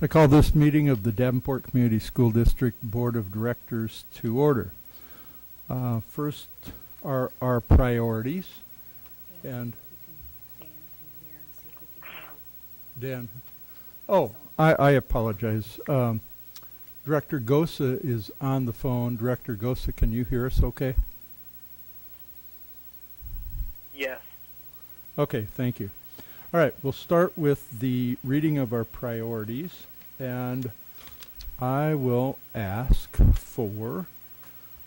I call this meeting of the Davenport Community School District Board of Directors to order. First are our priorities. And Dan. Oh, I apologize. Director Gosa is on the phone. Director Gosa, can you hear us okay? Yes. Okay, thank you. All right, we'll start with the reading of our priorities, and I will ask for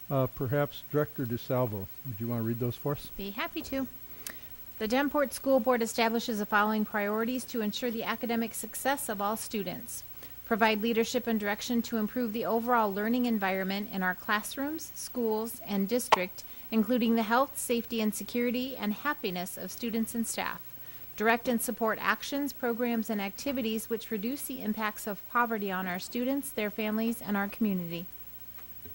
perhaps Director DeSalvo. Would you want to read those for us? Be happy to. The Davenport School Board establishes the following priorities to ensure the academic success of all students. Provide leadership and direction to improve the overall learning environment in our classrooms, schools, and district, including the health, safety, and security and happiness of students and staff. Direct and support actions, programs, and activities which reduce the impacts of poverty on our students, their families, and our community.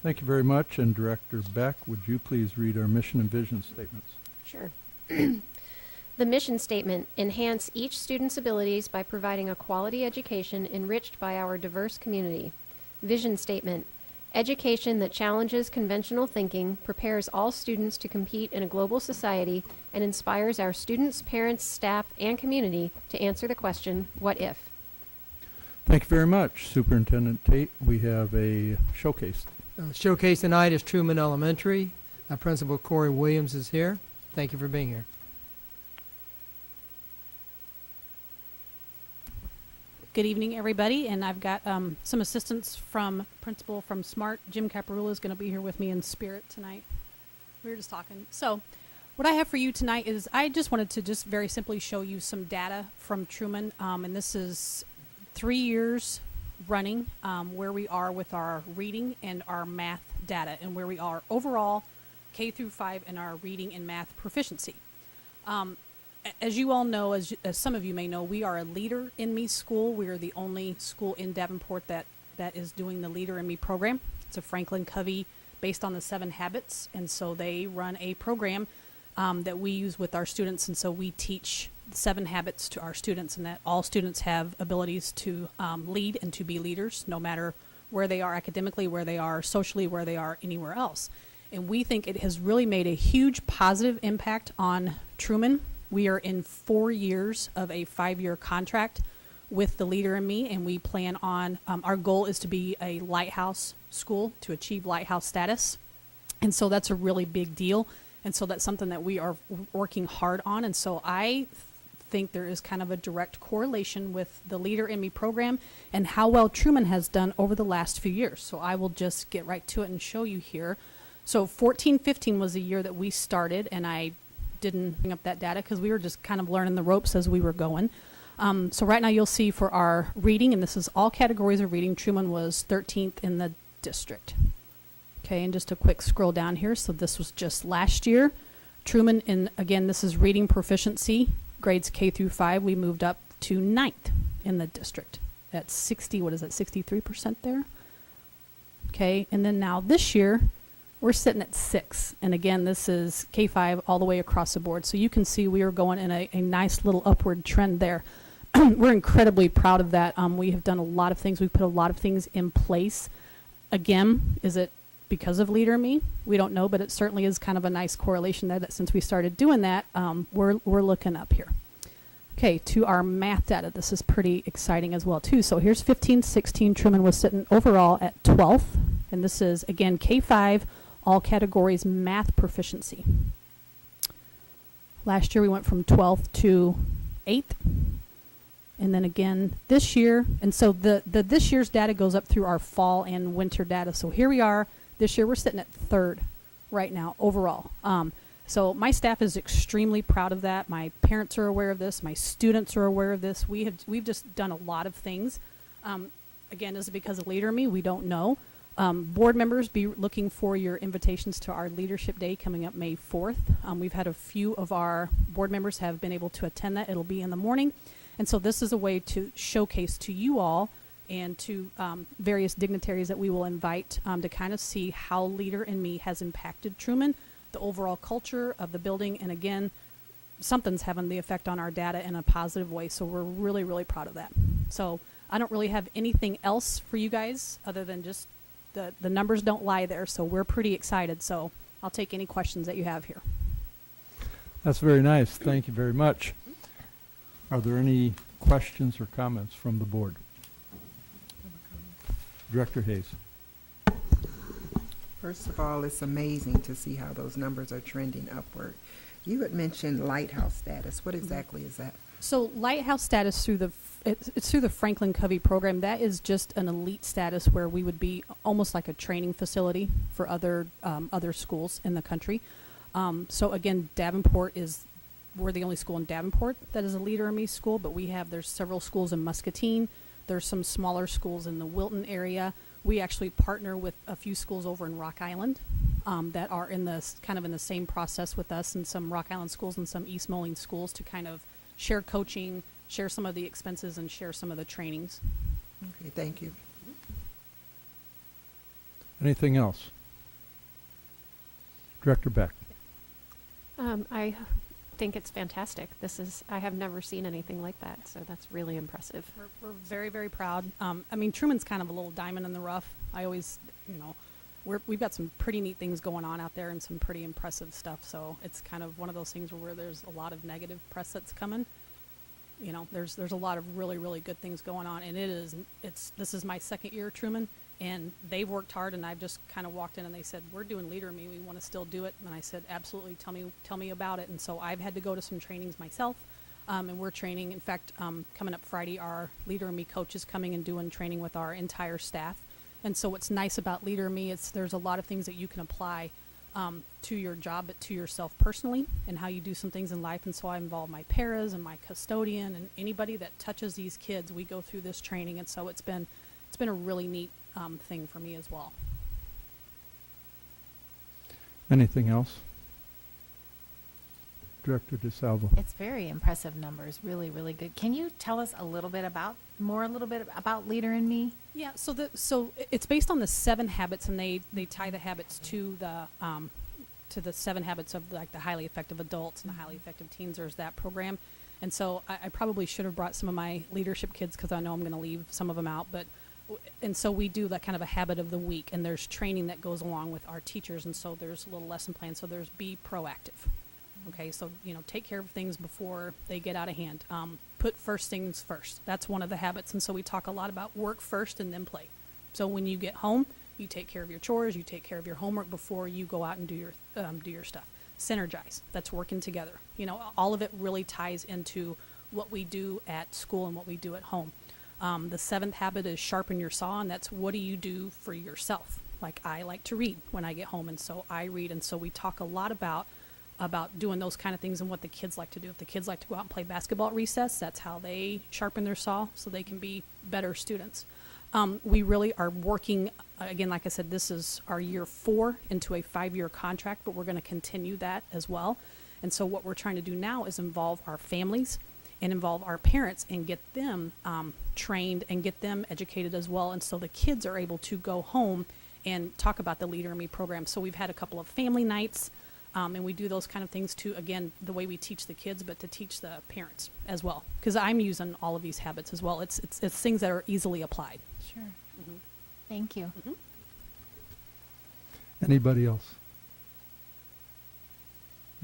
Thank you very much. And Director Beck, would you please read our mission and vision statements? Sure. The mission statement: enhance each student's abilities by providing a quality education enriched by our diverse community. Vision statement: education that challenges conventional thinking, prepares all students to compete in a global society, and inspires our students, parents, staff, and community to answer the question, what if? Thank you very much, Superintendent Tate. We have a showcase. Showcase tonight is Truman Elementary. Principal Corey Williams is here. Thank you for being here. Good evening, everybody, and I've got some assistance from principal from SMART. Jim Caparula is going to be here with me in spirit tonight. We were just talking. So what I have for you tonight is I just wanted to just very simply show you some data from Truman, and this is 3 years running, where we are with our reading and our math data and where we are overall K through 5 in our reading and math proficiency. As you all know, as some of you may know, we are a Leader in Me school. We are the only school in Davenport that is doing the Leader in Me program. It's a Franklin Covey based on the 7 habits, and so they run a program that we use with our students, and so we teach 7 habits to our students, and that all students have abilities to lead and to be leaders, no matter where they are academically, where they are socially, where they are anywhere else. And we think it has really made a huge positive impact on Truman. We are in 4 years of a 5-year contract with the Leader in Me, and we plan on, our goal is to be a lighthouse school, to achieve lighthouse status. And so that's a really big deal. And so that's something that we are working hard on. And so I think there is kind of a direct correlation with the Leader in Me program and how well Truman has done over the last few years. So I will just get right to it and show you here. So 14-15 was the year that we started, and I didn't bring up that data because we were just kind of learning the ropes as we were going. So right now you'll see for our reading, and this is all categories of reading, Truman was 13th in the district. Okay, and just a quick scroll down here. So this was just last year. Truman, and again, this is reading proficiency, grades K through 5. We moved up to 9th in the district at 63% there. Okay, and then now this year, we're sitting at 6. And again, this is K-5 all the way across the board. So you can see we are going in a nice little upward trend there. We're incredibly proud of that. We have done a lot of things. We've put a lot of things in place. Again, is it because of Leader in Me? We don't know, but it certainly is kind of a nice correlation there that since we started doing that, we're looking up here. Okay, to our math data, this is pretty exciting as well too. So here's 15-16. Truman was sitting overall at 12th. And this is, again, K-5, all categories math proficiency. Last year we went from 12th to 8th. And then again this year, and so the this year's data goes up through our fall and winter data. So here we are, this year we're sitting at 3rd right now overall. So my staff is extremely proud of that. My parents are aware of this. My students are aware of this. We've just done a lot of things. Again, is it because of Leader in Me? We don't know. Board members, be looking for your invitations to our Leadership Day coming up May 4th. We've had a few of our board members have been able to attend that. It'll be in the morning. And so this is a way to showcase to you all and to various dignitaries that we will invite to kind of see how Leader in Me has impacted Truman, the overall culture of the building. And again, something's having the effect on our data in a positive way. So we're really, really proud of that. So I don't really have anything else for you guys other than just the numbers don't lie there. So we're pretty excited. So I'll take any questions that you have here. That's very nice. Thank you very much. Are there any questions or comments from the board? Director Hayes. First of all, it's amazing to see how those numbers are trending upward. You had mentioned lighthouse status. What exactly is that? So lighthouse status it's through the Franklin Covey program. That is just an elite status where we would be almost like a training facility for other schools in the country. So again, we're the only school in Davenport that is a Leader in Me school, but there's several schools in Muscatine. There's some smaller schools in the Wilton area. We actually partner with a few schools over in Rock Island that are in the same process with us, and some Rock Island schools and some East Moline schools to kind of share coaching, share some of the expenses, and share some of the trainings. Okay, thank you. Anything else? Director Beck. I think it's fantastic. I have never seen anything like that, so that's really impressive. We're very, very proud. Truman's kind of a little diamond in the rough. I always, we've got some pretty neat things going on out there and some pretty impressive stuff. So it's kind of one of those things where there's a lot of negative press that's coming. There's a lot of really, really good things going on, and this is my second year at Truman, and they've worked hard, and I've just kind of walked in and they said, we're doing Leader in Me, we want to still do it. And I said, absolutely, tell me about it. And so I've had to go to some trainings myself, and we're training. In fact, coming up Friday, our Leader in Me coach is coming and doing training with our entire staff. And so what's nice about Leader in Me, there's a lot of things that you can apply to your job, but to yourself personally, and how you do some things in life. And so I involve my paras and my custodian and anybody that touches these kids. We go through this training, and so it's been a really neat thing for me as well. Anything else? Director DeSalvo. It's very impressive numbers, really, really good. Can you tell us a little bit about Leader in Me? Yeah, so it's based on the 7 habits, and they tie the habits to the 7 habits of the highly effective adults and the highly effective teens. There's that program. And so I probably should have brought some of my leadership kids, because I know I'm going to leave some of them out, and so we do that kind of a habit of the week, and there's training that goes along with our teachers, and so there's a little lesson plan. So there's be proactive. Okay, so take care of things before they get out of hand. Put first things first. That's one of the habits, and so we talk a lot about work first and then play. So when you get home, you take care of your chores, you take care of your homework before you go out and do your stuff. Synergize. That's working together. All of it really ties into what we do at school and what we do at home. The 7th habit is sharpen your saw, and that's what do you do for yourself. Like, I like to read when I get home, and so I read, and so we talk a lot about doing those kind of things and what the kids like to do. If the kids like to go out and play basketball at recess, that's how they sharpen their saw so they can be better students. We really are working, again, like I said, this is our year 4 into a 5-year contract, but we're going to continue that as well. And so what we're trying to do now is involve our families and involve our parents and get them trained and get them educated as well. And so the kids are able to go home and talk about the Leader in Me program. So we've had a couple of family nights, and we do those kind of things to, again, the way we teach the kids, but to teach the parents as well. Because I'm using all of these habits as well. It's things that are easily applied. Sure. Mm-hmm. Thank you. Mm-hmm. Anybody else?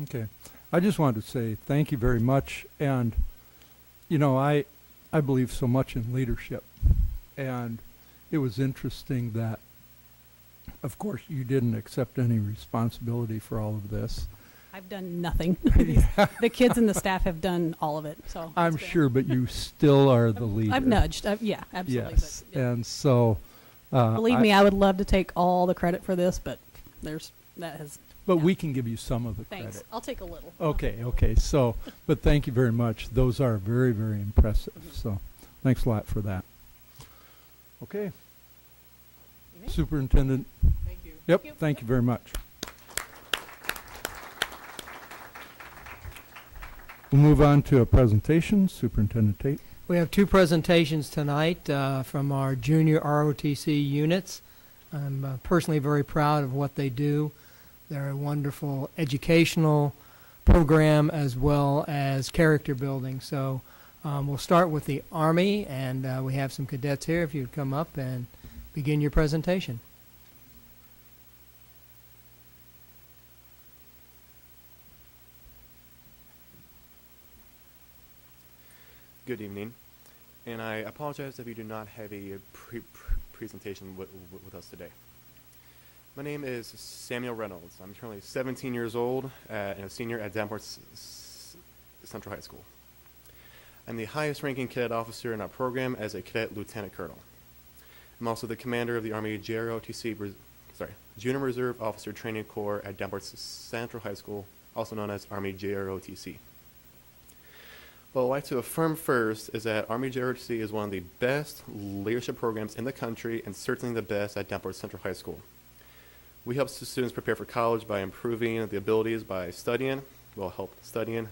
Okay. I just wanted to say thank you very much. And, I believe so much in leadership. And it was interesting that, of course, you didn't accept any responsibility for all of this. I've done nothing. The kids and the staff have done all of it. So I'm sure, but you still are the leader. I've nudged. Yeah, absolutely. Yes. But, yeah. And so... believe me, I would love to take all the credit for this, but we can give you some of the thanks. credit. I'll take a little. Okay. So, but thank you very much. Those are very, very impressive. So, thanks a lot for that. Okay. Superintendent. Thank you. Yep. Thank you very much. We'll move on to a presentation. Superintendent Tate. We have 2 presentations tonight from our junior ROTC units. I'm personally very proud of what they do. They're a wonderful educational program as well as character building. So We'll start with the Army, and we have some cadets here. If you'd come up and begin your presentation. Good evening, and I apologize if you do not have a presentation with us today. My name is Samuel Reynolds. I'm currently 17 years old and a senior at Davenport Central High School. I'm the highest ranking cadet officer in our program as a cadet lieutenant colonel. I'm also the commander of the Army JROTC, Junior Reserve Officer Training Corps at Davenport Central High School, also known as Army JROTC. What I'd like to affirm first is that Army JROTC is one of the best leadership programs in the country and certainly the best at Davenport Central High School. We help students prepare for college by improving the abilities by studying,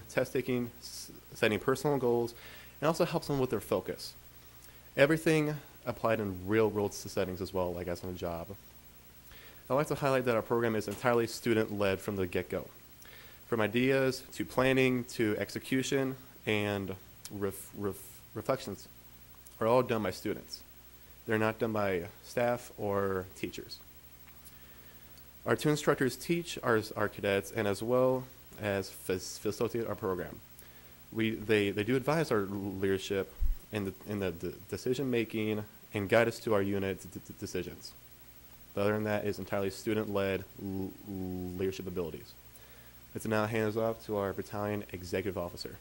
test taking, setting personal goals, and also helps them with their focus. Everything applied in real-world settings as well, like as on a job. I'd like to highlight that our program is entirely student-led from the get-go. From ideas to planning to execution and reflections are all done by students. They're not done by staff or teachers. Our two instructors teach our cadets and as well as facilitate our program. They do advise our leadership in the decision making and guide us to our unit decisions. But other than that, it's entirely student-led leadership abilities. Let's now hand it off to our battalion executive officer.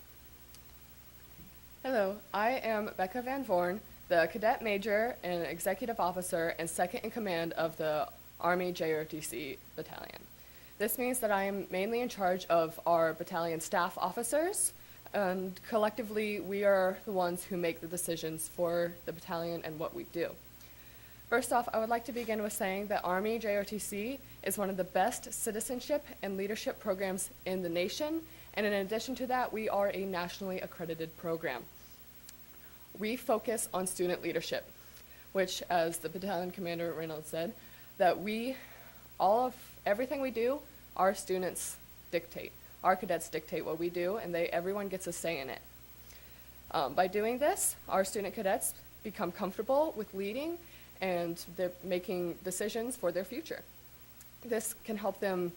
Hello, I am Becca Van Vorn, the cadet major and executive officer and second in command of the Army JROTC battalion. This means that I am mainly in charge of our battalion staff officers, and collectively we are the ones who make the decisions for the battalion and what we do. First off, I would like to begin with saying that Army JROTC is one of the best citizenship and leadership programs in the nation, and in addition to that, we are a nationally accredited program. We focus on student leadership, which, as the battalion commander Reynolds said, that everything we do, our students dictate. Our cadets dictate what we do, and everyone gets a say in it. By doing this, our student cadets become comfortable with leading and they're making decisions for their future. This can help them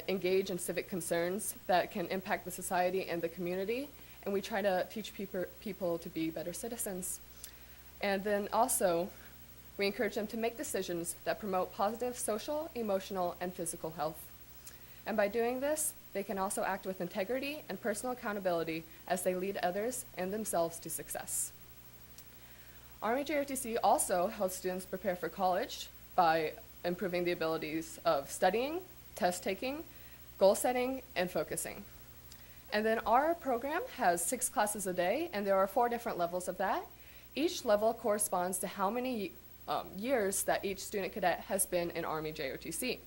engage in civic concerns that can impact the society and the community, and we try to teach people to be better citizens. And then also, we encourage them to make decisions that promote positive social, emotional, and physical health. And by doing this, they can also act with integrity and personal accountability as they lead others and themselves to success. Army JROTC also helps students prepare for college by improving the abilities of studying, test taking, goal setting, and focusing. And then our program has 6 classes a day, and there are 4 different levels of that. Each level corresponds to how many years that each student cadet has been in Army JROTC.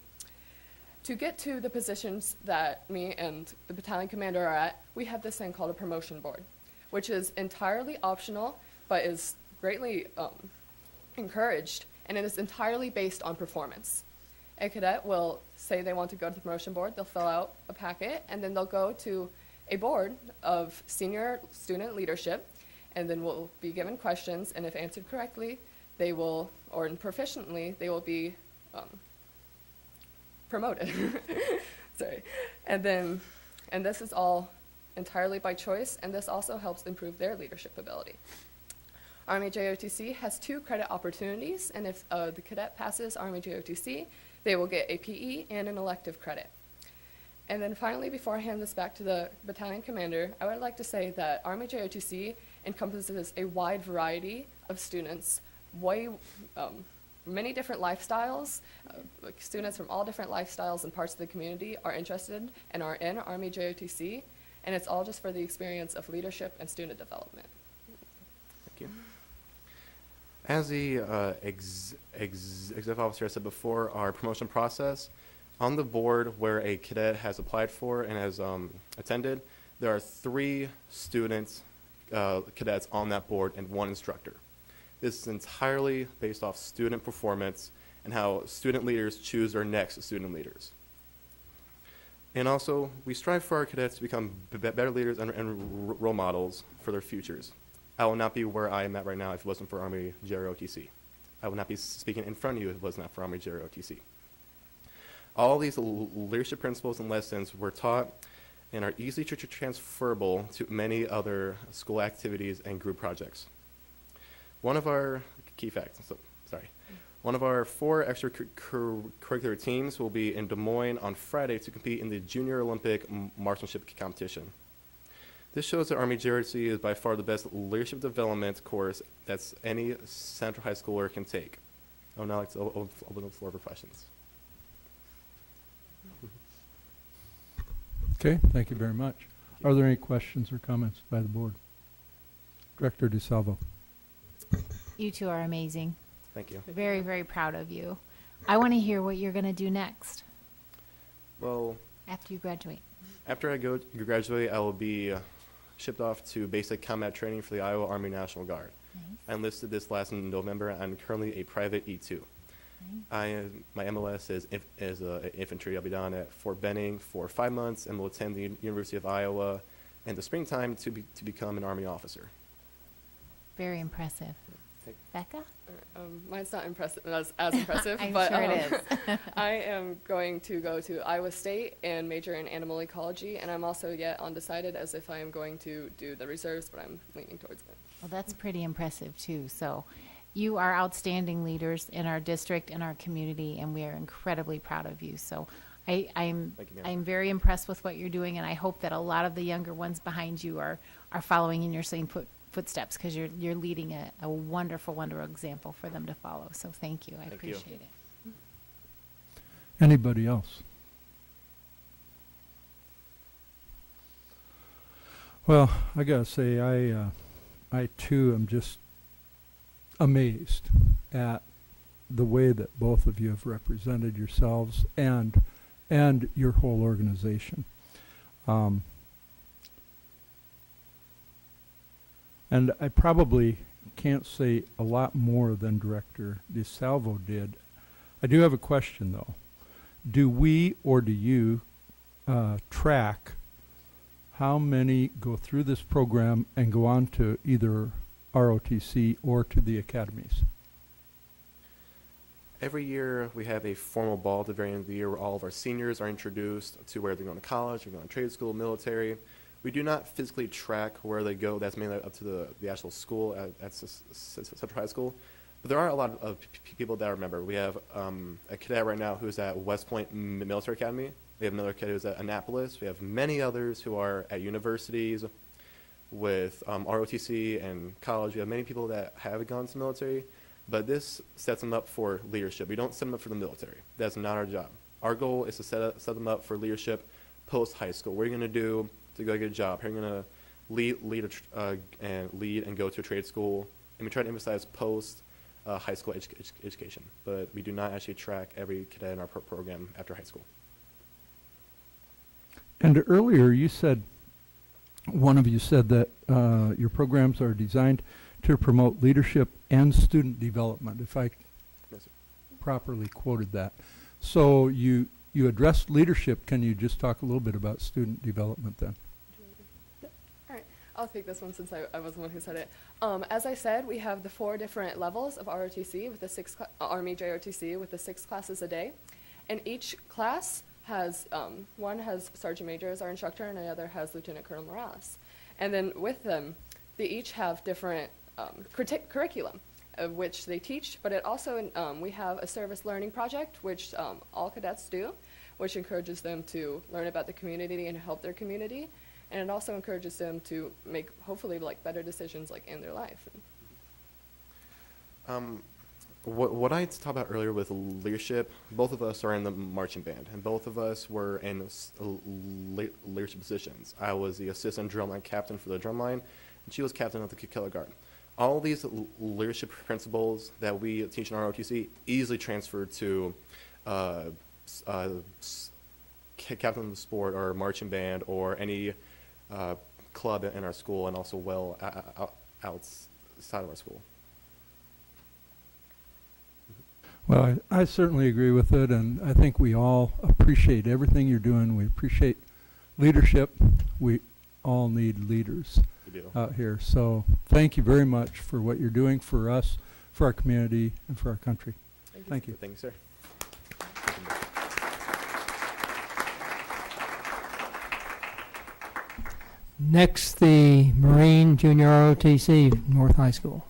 To get to the positions that me and the battalion commander are at, we have this thing called a promotion board, which is entirely optional, but is greatly encouraged, and it is entirely based on performance. A cadet will say they want to go to the promotion board, they'll fill out a packet, and then they'll go to a board of senior student leadership, and then will be given questions, and if answered correctly, they will, or proficiently, they will be promoted. Sorry. And this is all entirely by choice, and this also helps improve their leadership ability. Army JROTC has 2 credit opportunities, and if the cadet passes Army JROTC, they will get a PE and an elective credit. And then finally, before I hand this back to the battalion commander, I would like to say that Army JROTC encompasses a wide variety of students, many different lifestyles. Like students from all different lifestyles and parts of the community are interested and are in Army JROTC, and it's all just for the experience of leadership and student development. Thank you. As the executive officer said before, our promotion process, on the board where a cadet has applied for and has attended, there are 3 students, cadets on that board and 1 instructor. This is entirely based off student performance and how student leaders choose their next student leaders. And also, we strive for our cadets to become better leaders and role models for their futures. I will not be where I am at right now if it wasn't for Army JROTC. I would not be speaking in front of you if it was not for Army JROTC. All these leadership principles and lessons were taught and are easily transferable to many other school activities and group projects. One of our key facts, one of our 4 extracurricular teams will be in Des Moines on Friday to compete in the Junior Olympic Marksmanship competition. This shows that Army JROTC is by far the best leadership development course that any Central High Schooler can take. I would now like to open the floor for questions. Okay, thank you very much. Are there any questions or comments by the board? Director DeSalvo. You two are amazing. Thank you. Very, very proud of you. I want to hear what you're going to do next Well, after you graduate. after I graduate, I will be shipped off to basic combat training for the Iowa Army National Guard. Nice. I enlisted this last November. I'm currently a private E2. Nice. My MOS is infantry. I'll be down at Fort Benning for 5 months and will attend the University of Iowa in the springtime to become an Army officer. Very impressive. Thank- Becca? Mine's not impressive as impressive, I'm but sure it is. I am going to go to Iowa State and major in animal ecology, and I'm also yet undecided as if I am going to do the reserves, but I'm leaning towards it. Well, that's pretty impressive too. So you are outstanding leaders in our district and our community, and we are incredibly proud of you. So I'm Thank you, ma'am. I'm very impressed with what you're doing, and I hope that a lot of the younger ones behind you are following in your same footsteps, because you're leading a wonderful, wonderful example for them to follow. So thank you. I Thank you. appreciate it. Anybody else? Well, I gotta say, I too am just amazed at the way that both of you have represented yourselves and your whole organization. And I probably can't say a lot more than Director DeSalvo did. I do have a question, though. Do we or do you track how many go through this program and go on to either ROTC or to the academies? Every year we have a formal ball at the very end of the year where all of our seniors are introduced to where they're going to college, they're going to trade school, military. We do not physically track where they go. That's mainly up to the actual school at Central High School. But there are a lot of people that remember. We have a cadet right now who's at West Point Military Academy. We have another cadet who's at Annapolis. We have many others who are at universities with ROTC and college. We have many people that have gone to the military, but this sets them up for leadership. We don't set them up for the military. That's not our job. Our goal is to set them up for leadership post-high school. What are you going to do to go get a job? How are you going to lead and go to a trade school? And we try to emphasize post-high school education, but we do not actually track every cadet in our program after high school. And earlier you said, one of you said that your programs are designed to promote leadership and student development, if I Yes, sir. properly quoted that. So you addressed leadership. Can you just talk a little bit about student development then? All right, I'll take this one since I was the one who said it. As I said, we have the 4 different levels of ROTC with the Army JROTC with the 6 classes a day, and each class has one has Sergeant Major as our instructor, and the other has Lieutenant Colonel Morales. And then with them, they each have different curriculum of which they teach, but it also we have a service learning project which all cadets do, which encourages them to learn about the community and help their community, and it also encourages them to make hopefully like better decisions like in their life. What I talked about earlier with leadership, both of us are in the marching band, and both of us were in leadership positions. I was the assistant drumline captain for the drumline, and she was captain of the color guard. All these leadership principles that we teach in ROTC easily transferred to captain of the sport or marching band or any club in our school, and also well outside of our school. Well, I certainly agree with it, and I think we all appreciate everything you're doing. We appreciate leadership. We all need leaders You do. out here. So thank you very much for what you're doing for us, for our community, and for our country. Thank you. Thank you, sir. Next, the Marine Junior ROTC, North High School.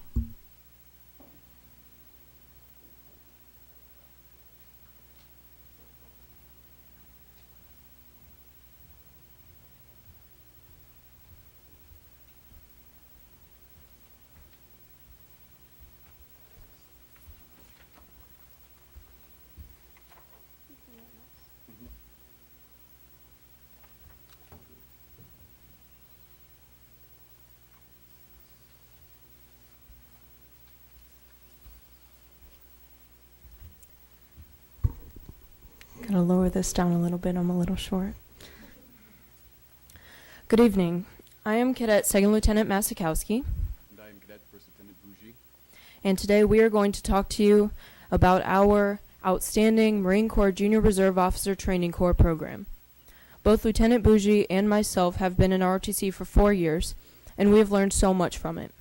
Gonna lower this down a little bit, I'm a little short. Good evening. I am Cadet Second Lieutenant Masikowski. And I am Cadet First Lieutenant Bougie. And today we are going to talk to you about our outstanding Marine Corps Junior Reserve Officer Training Corps program. Both Lieutenant Bougie and myself have been in ROTC for 4 years, and we have learned so much from it.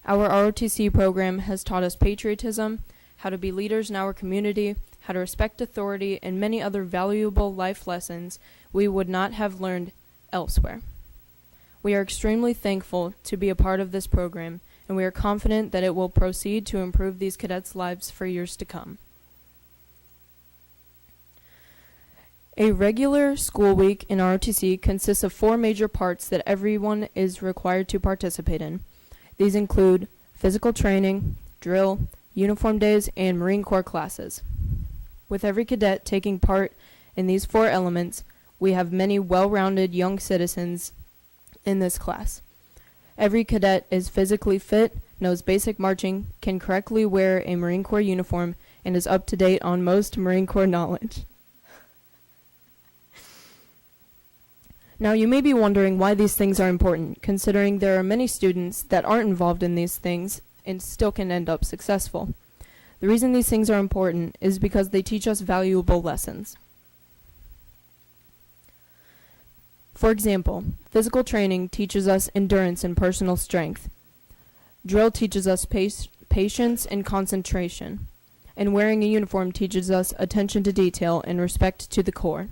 Our ROTC program has taught us patriotism, how to be leaders in our community, how to respect authority, and many other valuable life lessons we would not have learned elsewhere. We are extremely thankful to be a part of this program, and we are confident that it will proceed to improve these cadets' lives for years to come. A regular school week in ROTC consists of 4 major parts that everyone is required to participate in. These include physical training, drill, uniform days, and Marine Corps classes. With every cadet taking part in these 4 elements, we have many well-rounded young citizens in this class. Every cadet is physically fit, knows basic marching, can correctly wear a Marine Corps uniform, and is up to date on most Marine Corps knowledge. Now, you may be wondering why these things are important, considering there are many students that aren't involved in these things and still can end up successful. The reason these things are important is because they teach us valuable lessons. For example, physical training teaches us endurance and personal strength. Drill teaches us patience and concentration. And wearing a uniform teaches us attention to detail and respect to the Corps.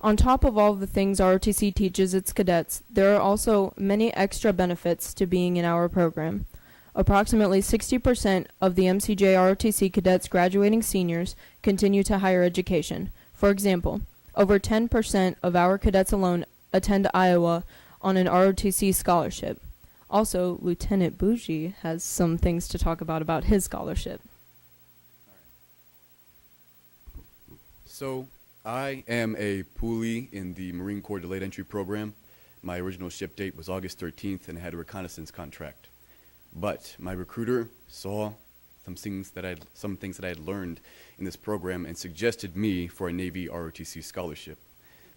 On top of all the things ROTC teaches its cadets, there are also many extra benefits to being in our program. Approximately 60% of the MCJ ROTC cadets graduating seniors continue to higher education. For example, over 10% of our cadets alone attend Iowa on an ROTC scholarship. Also, Lieutenant Bougie has some things to talk about his scholarship. So, I am a poolee in the Marine Corps Delayed Entry Program. My original ship date was August 13th and I had a reconnaissance contract. But my recruiter saw some things that I had learned in this program and suggested me for a Navy ROTC scholarship.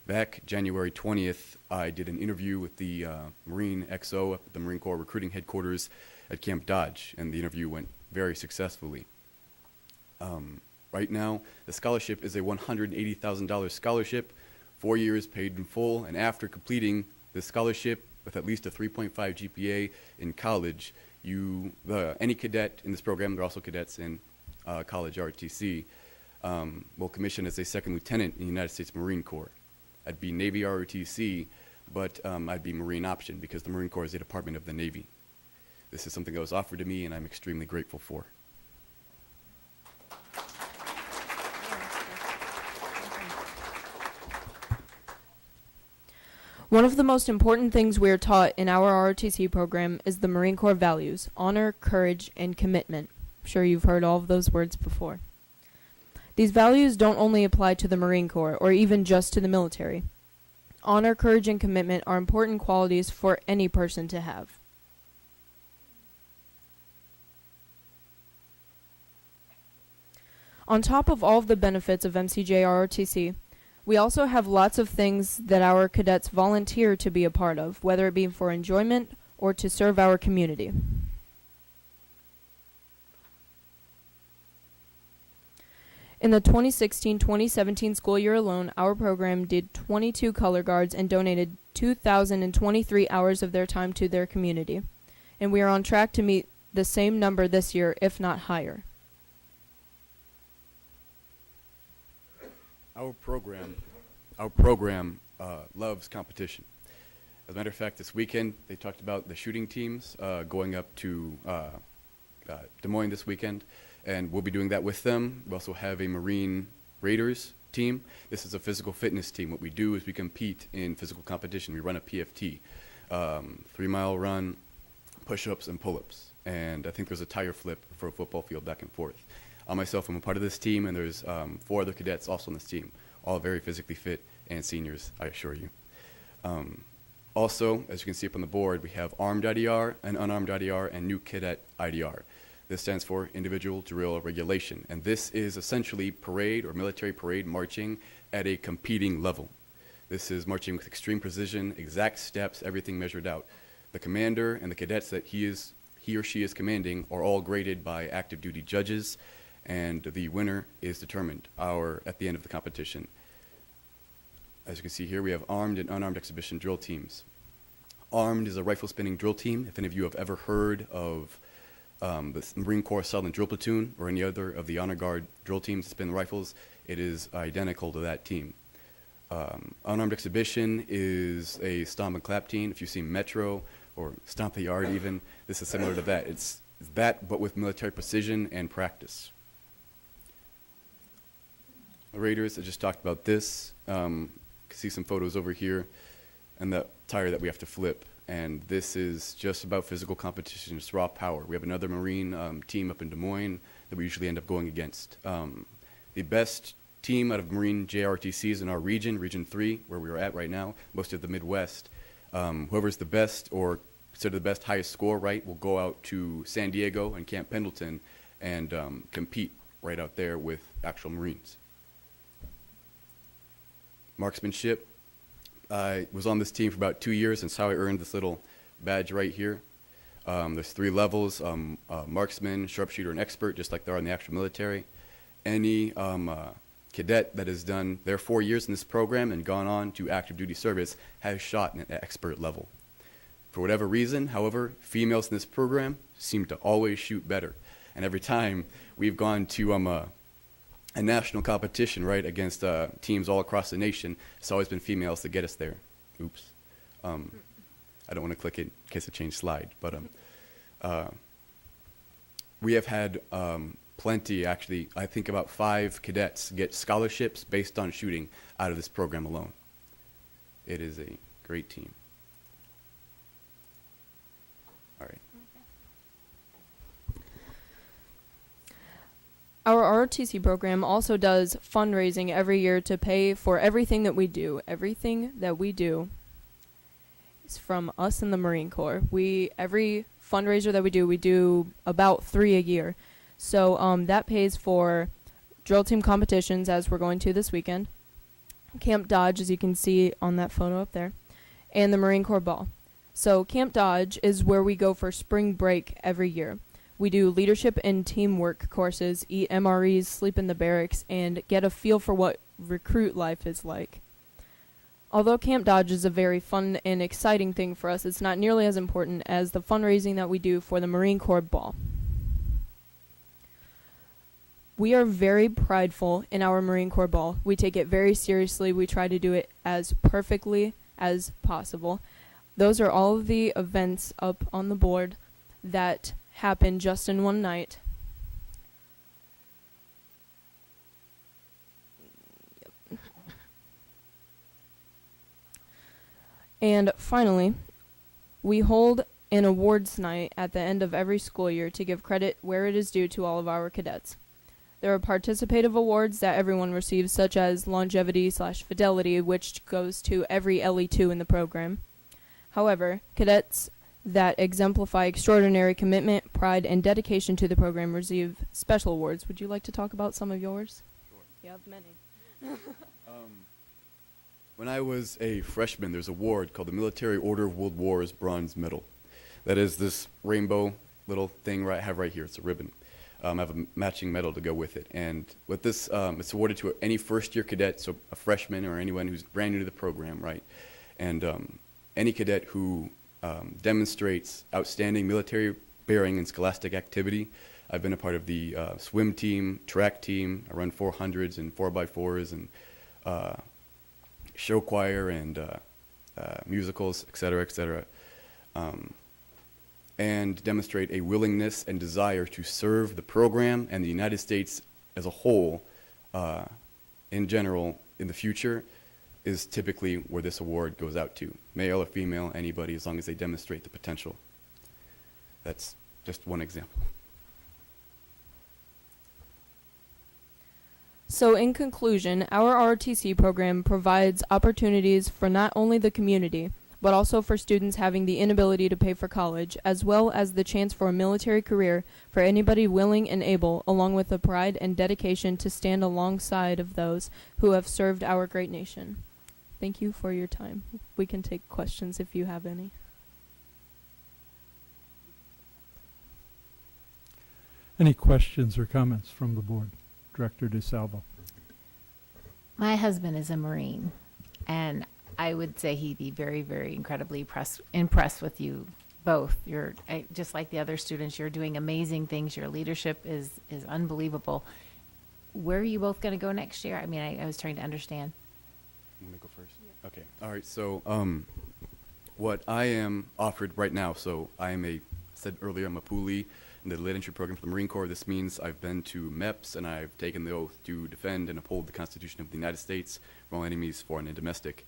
Back January 20th, I did an interview with the Marine XO at the Marine Corps recruiting headquarters at Camp Dodge, and the interview went very successfully. Right now, the scholarship is a $180,000 scholarship, 4 years paid in full, and after completing the scholarship with at least a 3.5 GPA in college, any cadet in this program, there are also cadets in college ROTC, will commission as a second lieutenant in the United States Marine Corps. I'd be Navy ROTC, but I'd be Marine option because the Marine Corps is a department of the Navy. This is something that was offered to me and I'm extremely grateful for. One of the most important things we are taught in our ROTC program is the Marine Corps values: honor, courage, and commitment. I'm sure you've heard all of those words before. These values don't only apply to the Marine Corps or even just to the military. Honor, courage, and commitment are important qualities for any person to have. On top of all of the benefits of MCJ ROTC, we also have lots of things that our cadets volunteer to be a part of, whether it be for enjoyment or to serve our community. In the 2016-2017 school year alone, our program did 22 color guards and donated 2,023 hours of their time to their community. And we are on track to meet the same number this year, if not higher. Our program loves competition. As a matter of fact, this weekend they talked about the shooting teams going up to Des Moines this weekend, and we'll be doing that with them. We also have a Marine Raiders team. This is a physical fitness team. What we do is we compete in physical competition. We run a PFT, 3-mile run, push-ups, and pull-ups. And I think there's a tire flip for a football field back and forth. I myself am a part of this team, and there's 4 other cadets also on this team, all very physically fit and seniors, I assure you. Also, as you can see up on the board, we have armed IDR and unarmed IDR and new cadet IDR. This stands for Individual Drill Regulation, and this is essentially parade or military parade marching at a competing level. This is marching with extreme precision, exact steps, everything measured out. The commander and the cadets that he or she is commanding are all graded by active duty judges, and the winner is determined at the end of the competition. As you can see here, we have armed and unarmed exhibition drill teams. Armed is a rifle spinning drill team. If any of you have ever heard of the Marine Corps Southern Drill Platoon or any other of the Honor Guard drill teams that spin rifles, it is identical to that team. Unarmed exhibition is a stomp and clap team. If you've seen Metro or Stomp the Yard even, this is similar to that. It's that, but with military precision and practice. The Raiders, I just talked about this. You can see some photos over here and the tire that we have to flip. And this is just about physical competition. It's raw power. We have another Marine team up in Des Moines that we usually end up going against. The best team out of Marine JRTCs in our region, Region 3, where we are at right now, most of the Midwest, whoever's the best or considered the best highest score, right, will go out to San Diego and Camp Pendleton and compete right out there with actual Marines. Marksmanship. I was on this team for about 2 years, and that's how I earned this little badge right here. There's 3 levels, marksman, sharpshooter, and expert, just like there are in the actual military. Any cadet that has done their 4 years in this program and gone on to active duty service has shot in an expert level. For whatever reason, however, females in this program seem to always shoot better. And every time we've gone to a national competition, right, against teams all across the nation, it's always been females that get us there. Oops. I don't want to click it in case I change slide, but we have had plenty, actually, I think about 5 cadets get scholarships based on shooting out of this program alone. It is a great team. All right. Our ROTC program also does fundraising every year to pay for everything that we do. Everything that we do is from us in the Marine Corps. Every fundraiser that we do about 3 a year. So that pays for drill team competitions, as we're going to this weekend, Camp Dodge, as you can see on that photo up there, and the Marine Corps Ball. So Camp Dodge is where we go for spring break every year. We do leadership and teamwork courses, eat MREs, sleep in the barracks, and get a feel for what recruit life is like. Although Camp Dodge is a very fun and exciting thing for us, it's not nearly as important as the fundraising that we do for the Marine Corps Ball. We are very prideful in our Marine Corps Ball. We take it very seriously. We try to do it as perfectly as possible. Those are all of the events up on the board that happen just in one night. Yep. And finally, we hold an awards night at the end of every school year to give credit where it is due to all of our cadets. There are participative awards that everyone receives, such as longevity/fidelity, which goes to every LE2 in the program. However, cadets that exemplify extraordinary commitment, pride, and dedication to the program receive special awards. Would you like to talk about some of yours? Sure. You have many. When I was a freshman, there's an award called the Military Order of World War's Bronze Medal. That is this rainbow little thing I have right here. It's a ribbon. have a matching medal to go with it. And with this, it's awarded to any first-year cadet, so a freshman or anyone who's brand new to the program, right? And any cadet who demonstrates outstanding military bearing and scholastic activity. I've been a part of the swim team, track team. I run 400s and 4x4s and show choir and musicals, et cetera, and demonstrate a willingness and desire to serve the program and the United States as a whole in general in the future is typically where this award goes out to. Male or female, anybody, as long as they demonstrate the potential. That's just one example. So in conclusion, our ROTC program provides opportunities for not only the community, but also for students having the inability to pay for college, as well as the chance for a military career for anybody willing and able, along with the pride and dedication to stand alongside of those who have served our great nation. Thank you for your time. We can take questions if you have any. Any questions or comments from the board? Director DeSalvo. My husband is a Marine, and I would say he'd be very, very incredibly impressed with you both. You're just like the other students. You're doing amazing things. Your leadership is unbelievable. Where are you both going to go next year? I mean, I was trying to understand. I'm going to go first. Yeah. Okay. All right. So what I am offered right now, so I said earlier, I'm a poolee in the delayed entry program for the Marine Corps. This means I've been to MEPS and I've taken the oath to defend and uphold the Constitution of the United States from all enemies, foreign and domestic.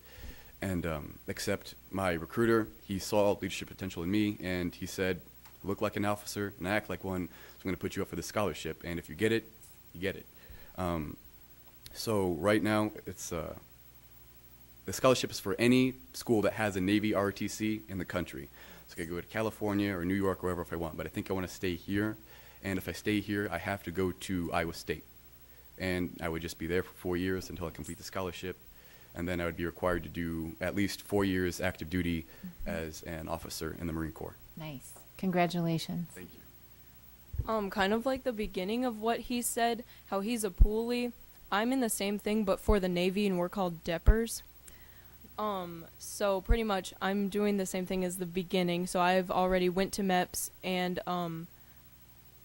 And except my recruiter, he saw leadership potential in me, and he said, look like an officer and act like one, so I'm going to put you up for the scholarship. And if you get it, you get it. So right now, it's the scholarship is for any school that has a Navy ROTC in the country. So I could go to California or New York or wherever if I want, but I think I want to stay here. And if I stay here, I have to go to Iowa State. And I would just be there for 4 years until I complete the scholarship. And then I would be required to do at least 4 years active duty as an officer in the Marine Corps. Nice. Congratulations. Thank you. Kind of like the beginning of what he said, how he's a poolee. I'm in the same thing, but for the Navy, and we're called Deppers. So pretty much I'm doing the same thing as the beginning. So I've already went to MEPS, and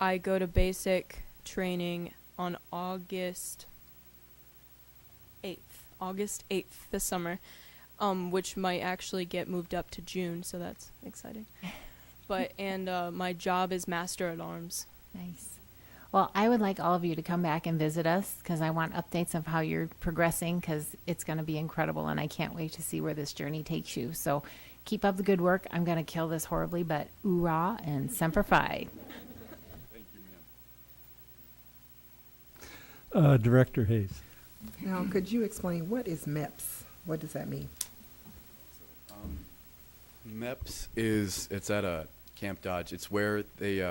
I go to basic training on August 8th this summer, which might actually get moved up to June, so that's exciting. But my job is Master at Arms. Nice. Well, I would like all of you to come back and visit us because I want updates of how you're progressing because it's going to be incredible, and I can't wait to see where this journey takes you. So keep up the good work. I'm going to kill this horribly, but oorah and semper fi. Thank you, ma'am. Director Hayes. Now, could you explain what is MEPS? What does that mean? MEPS it's at a Camp Dodge. It's where they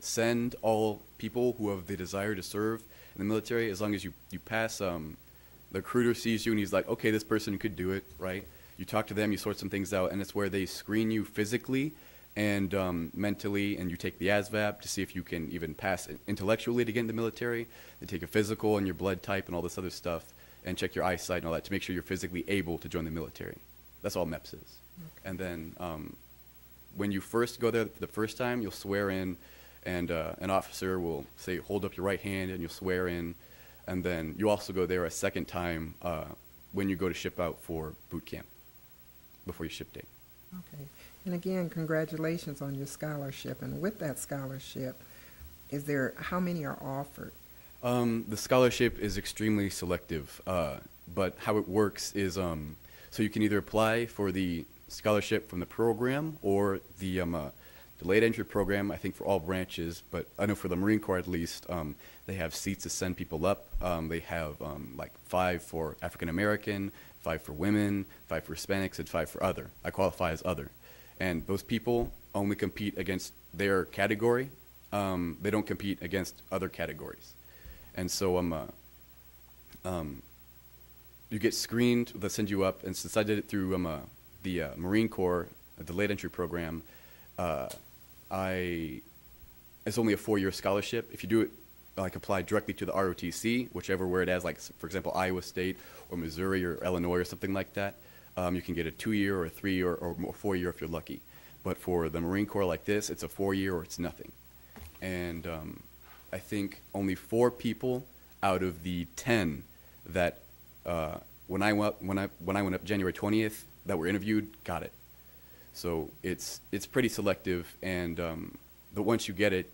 send all people who have the desire to serve in the military, as long as you pass, the recruiter sees you and he's like, okay, this person could do it, right? You talk to them, you sort some things out, and it's where they screen you physically and mentally, and you take the ASVAB to see if you can even pass intellectually to get in the military. They take a physical and your blood type and all this other stuff, and check your eyesight and all that to make sure you're physically able to join the military. That's all MEPS is. Okay. And then when you first go there the first time, you'll swear in, and an officer will say, hold up your right hand, and you'll swear in. And then you also go there a second time when you go to ship out for boot camp before your ship date. Okay. And again, congratulations on your scholarship. And with that scholarship, how many are offered? The scholarship is extremely selective, but how it works is so you can either apply for the scholarship from the program or the delayed entry program, I think for all branches, but I know for the Marine Corps at least, they have seats to send people up. They have like 5 for African American, 5 for women, 5 for Hispanics, and 5 for other. I qualify as other. And those people only compete against their category. They don't compete against other categories. And so you get screened, they'll send you up, and since I did it through the Marine Corps, a delayed entry program, it's only a 4-year scholarship. If you do it like apply directly to the ROTC, whichever where it has, like for example, Iowa State or Missouri or Illinois or something like that. You can get a 2-year or a 3-year or more 4-year if you're lucky. But for the Marine Corps like this, it's a 4-year or it's nothing. And I think only 4 people out of the 10 that when I went up January 20th that were interviewed got it. So it's pretty selective, and but once you get it,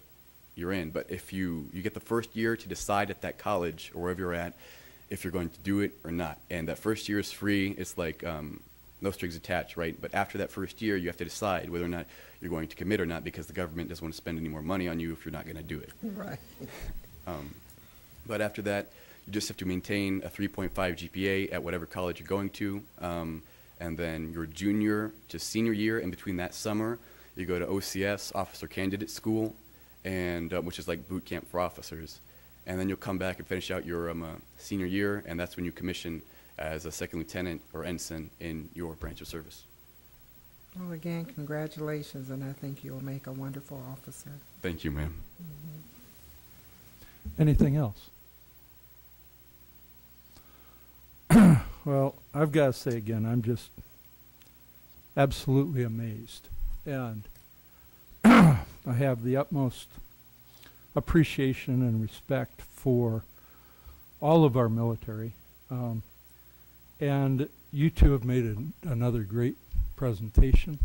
you're in. But if you get the first year to decide at that college or wherever you're at if you're going to do it or not. And that first year is free. It's like no strings attached, right? But after that first year, you have to decide whether or not you're going to commit or not, because the government doesn't want to spend any more money on you if you're not going to do it. Right. But after that, you just have to maintain a 3.5 GPA at whatever college you're going to. And then your junior to senior year, in between that summer, you go to OCS, Officer Candidate School, and which is like boot camp for officers. And then you'll come back and finish out your senior year, and that's when you commission as a second lieutenant or ensign in your branch of service. Well, again, congratulations, and I think you'll make a wonderful officer. Thank you, ma'am. Anything else? Well, I've got to say again, I'm just absolutely amazed. And I have the utmost appreciation and respect for all of our military. And you two have made another great presentation,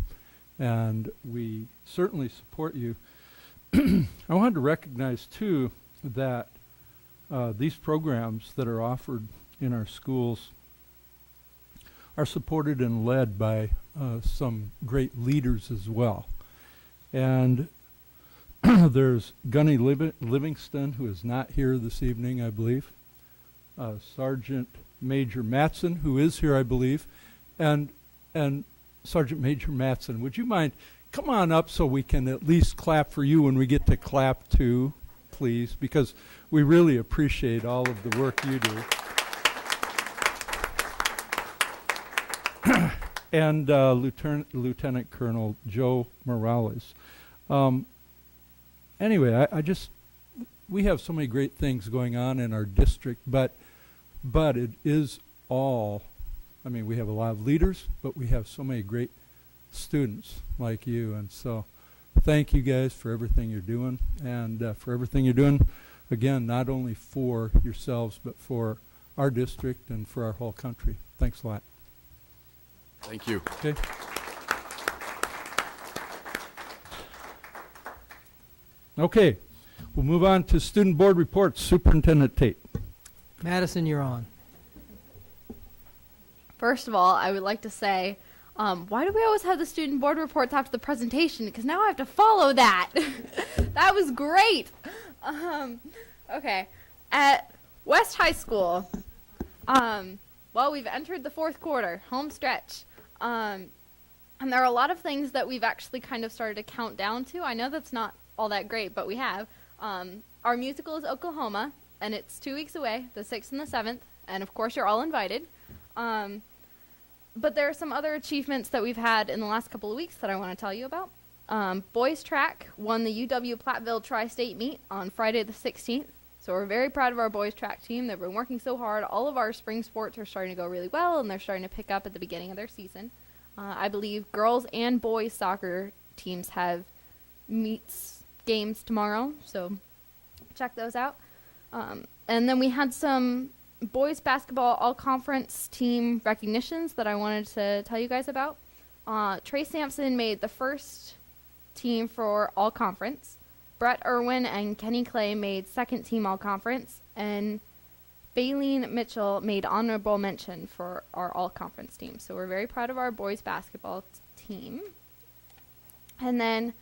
and we certainly support you. I wanted to recognize, too, that these programs that are offered in our schools are supported and led by some great leaders as well. And there's Gunny Livingston, who is not here this evening, I believe. Sergeant Major Matson, who is here, I believe. And Sergeant Major Matson, would you mind, come on up so we can at least clap for you when we get to clap too, please, because we really appreciate all of the work you do. And Lieutenant Colonel Joe Morales. Anyway, we have so many great things going on in our district, but it is all, I mean, we have a lot of leaders, but we have so many great students like you. And so thank you guys for everything you're doing, and for everything you're doing, again, not only for yourselves, but for our district and for our whole country. Thanks a lot. Thank you. Okay. Okay, we'll move on to student board reports. Superintendent Tate. Madison, you're on. First of all, I would like to say, why do we always have the student board reports after the presentation? Because now I have to follow that. That was great. Okay, at West High School, well, we've entered the fourth quarter, home stretch. And there are a lot of things that we've actually kind of started to count down to. I know that's not all that great, but we have. Our musical is Oklahoma, and it's 2 weeks away, the 6th and the 7th. And, of course, you're all invited. But there are some other achievements that we've had in the last couple of weeks that I want to tell you about. Boys track won the UW Platteville Tri-State meet on Friday the 16th. So we're very proud of our boys track team. They've been working so hard. All of our spring sports are starting to go really well, and they're starting to pick up at the beginning of their season. I believe girls and boys soccer teams have games tomorrow, so check those out. And then we had some boys basketball all-conference team recognitions that I wanted to tell you guys about. Trey Sampson made the first team for all-conference. Brett Irwin and Kenny Clay made second team all-conference, and Baleen Mitchell made honorable mention for our all-conference team. So we're very proud of our boys basketball team. And then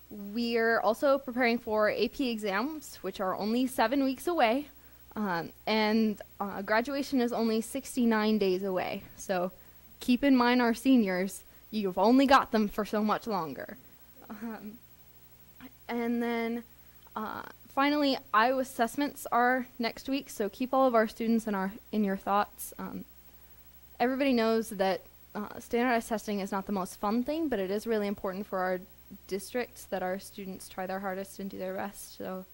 we're also preparing for AP exams, which are only 7 weeks away, and graduation is only 69 days away. So keep in mind, our seniors, you've only got them for so much longer. And then finally, Iowa assessments are next week, so keep all of our students in your thoughts. Everybody knows that standardized testing is not the most fun thing, but it is really important for our districts that our students try their hardest and do their best. So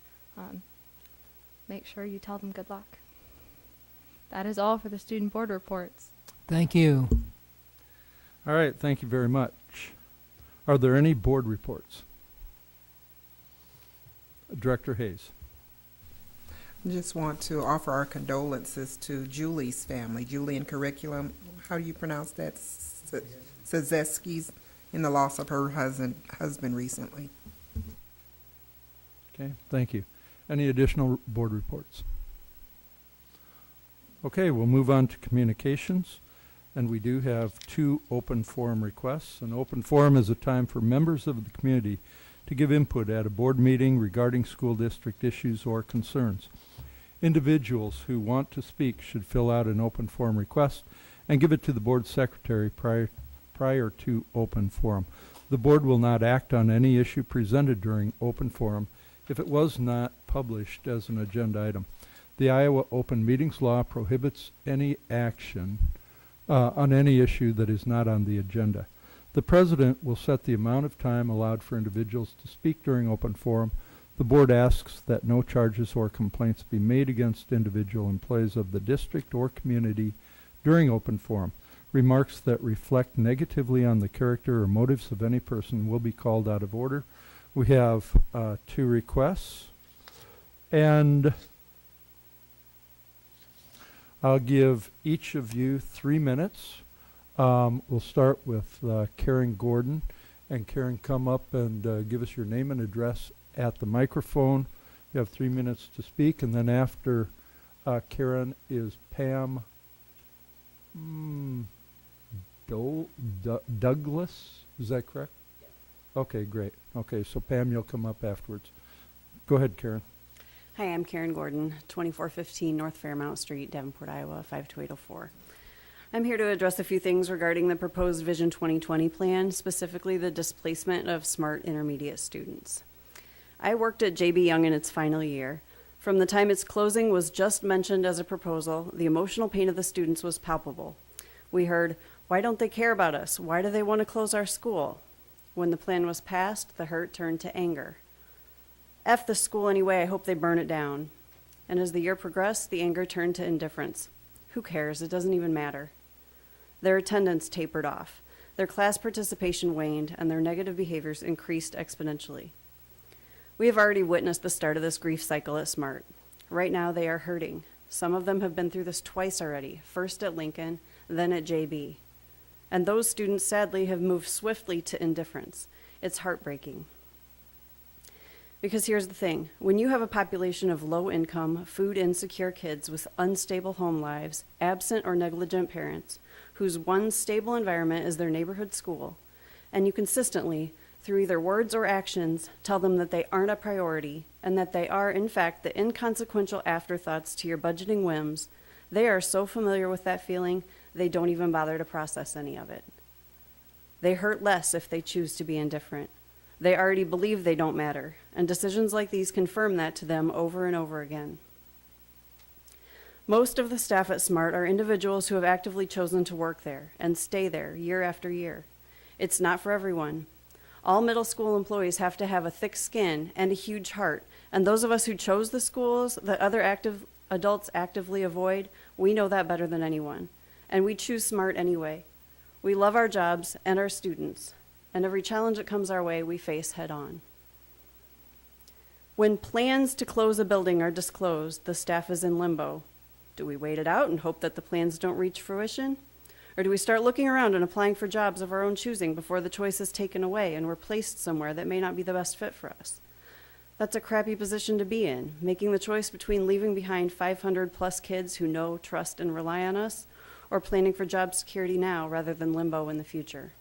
make sure you tell them good luck. That is all for the student board reports. Thank you. All right, thank you very much. Are there any board reports? Director Hayes. I just want to offer our condolences to Julie's family, Julie and Curriculum. How do you pronounce that? Sazeski's, in the loss of her husband recently. Okay, thank you. Any additional board reports? Okay, we'll move on to communications. And we do have 2 open forum requests. An open forum is a time for members of the community to give input at a board meeting regarding school district issues or concerns. Individuals who want to speak should fill out an open forum request and give it to the board secretary prior to open forum. The board will not act on any issue presented during open forum if it was not published as an agenda item. The Iowa Open Meetings Law prohibits any action on any issue that is not on the agenda. The president will set the amount of time allowed for individuals to speak during open forum. The board asks that no charges or complaints be made against individual employees of the district or community during open forum. Remarks that reflect negatively on the character or motives of any person will be called out of order. We have 2 requests, and I'll give each of you 3 minutes. We'll start with Karen Gordon. And Karen, come up and give us your name and address at the microphone. You have 3 minutes to speak. And then after Karen is Pam Douglas. Is that correct? Yes. Okay, great. Okay, so Pam, you'll come up afterwards. Go ahead, Karen. Hi, I'm Karen Gordon, 2415 North Fairmount Street, Davenport, Iowa, 52804. I'm here to address a few things regarding the proposed Vision 2020 plan, specifically the displacement of smart intermediate students. I worked at JB Young in its final year. From the time its closing was just mentioned as a proposal, the emotional pain of the students was palpable. We heard, "Why don't they care about us? Why do they want to close our school?" When the plan was passed, the hurt turned to anger. F the school anyway, I hope they burn it down. And as the year progressed, the anger turned to indifference. Who cares? It doesn't even matter. Their attendance tapered off. Their class participation waned, and their negative behaviors increased exponentially. We have already witnessed the start of this grief cycle at SMART. Right now, they are hurting. Some of them have been through this twice already, first at Lincoln, then at JB. And those students, sadly, have moved swiftly to indifference. It's heartbreaking. Because here's the thing, when you have a population of low-income, food-insecure kids with unstable home lives, absent or negligent parents, whose one stable environment is their neighborhood school, and you consistently, through either words or actions, tell them that they aren't a priority, and that they are, in fact, the inconsequential afterthoughts to your budgeting whims, they are so familiar with that feeling, they don't even bother to process any of it. They hurt less if they choose to be indifferent. They already believe they don't matter, and decisions like these confirm that to them over and over again. Most of the staff at SMART are individuals who have actively chosen to work there and stay there year after year. It's not for everyone. All middle school employees have to have a thick skin and a huge heart, and those of us who chose the schools that other adults actively avoid, we know that better than anyone, and we choose SMART anyway. We love our jobs and our students, and every challenge that comes our way, we face head on. When plans to close a building are disclosed, the staff is in limbo. Do we wait it out and hope that the plans don't reach fruition? Or do we start looking around and applying for jobs of our own choosing before the choice is taken away and we're placed somewhere that may not be the best fit for us? That's a crappy position to be in, making the choice between leaving behind 500 plus kids who know, trust, and rely on us, or planning for job security now rather than limbo in the future.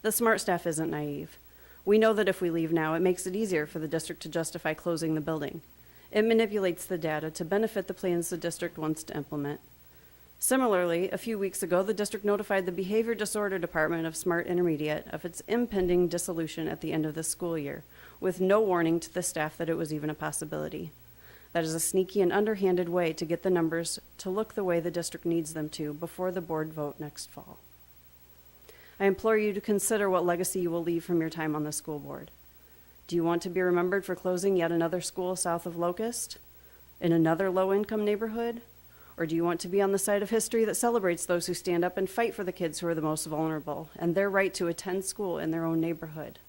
The SMART staff isn't naive. We know that if we leave now, it makes it easier for the district to justify closing the building. It manipulates the data to benefit the plans the district wants to implement. Similarly, a few weeks ago, the district notified the Behavior Disorder Department of SMART Intermediate of its impending dissolution at the end of the school year, with no warning to the staff that it was even a possibility. That is a sneaky and underhanded way to get the numbers to look the way the district needs them to before the board vote next fall. I implore you to consider what legacy you will leave from your time on the school board. Do you want to be remembered for closing yet another school south of Locust, in another low-income neighborhood? Or do you want to be on the side of history that celebrates those who stand up and fight for the kids who are the most vulnerable and their right to attend school in their own neighborhood?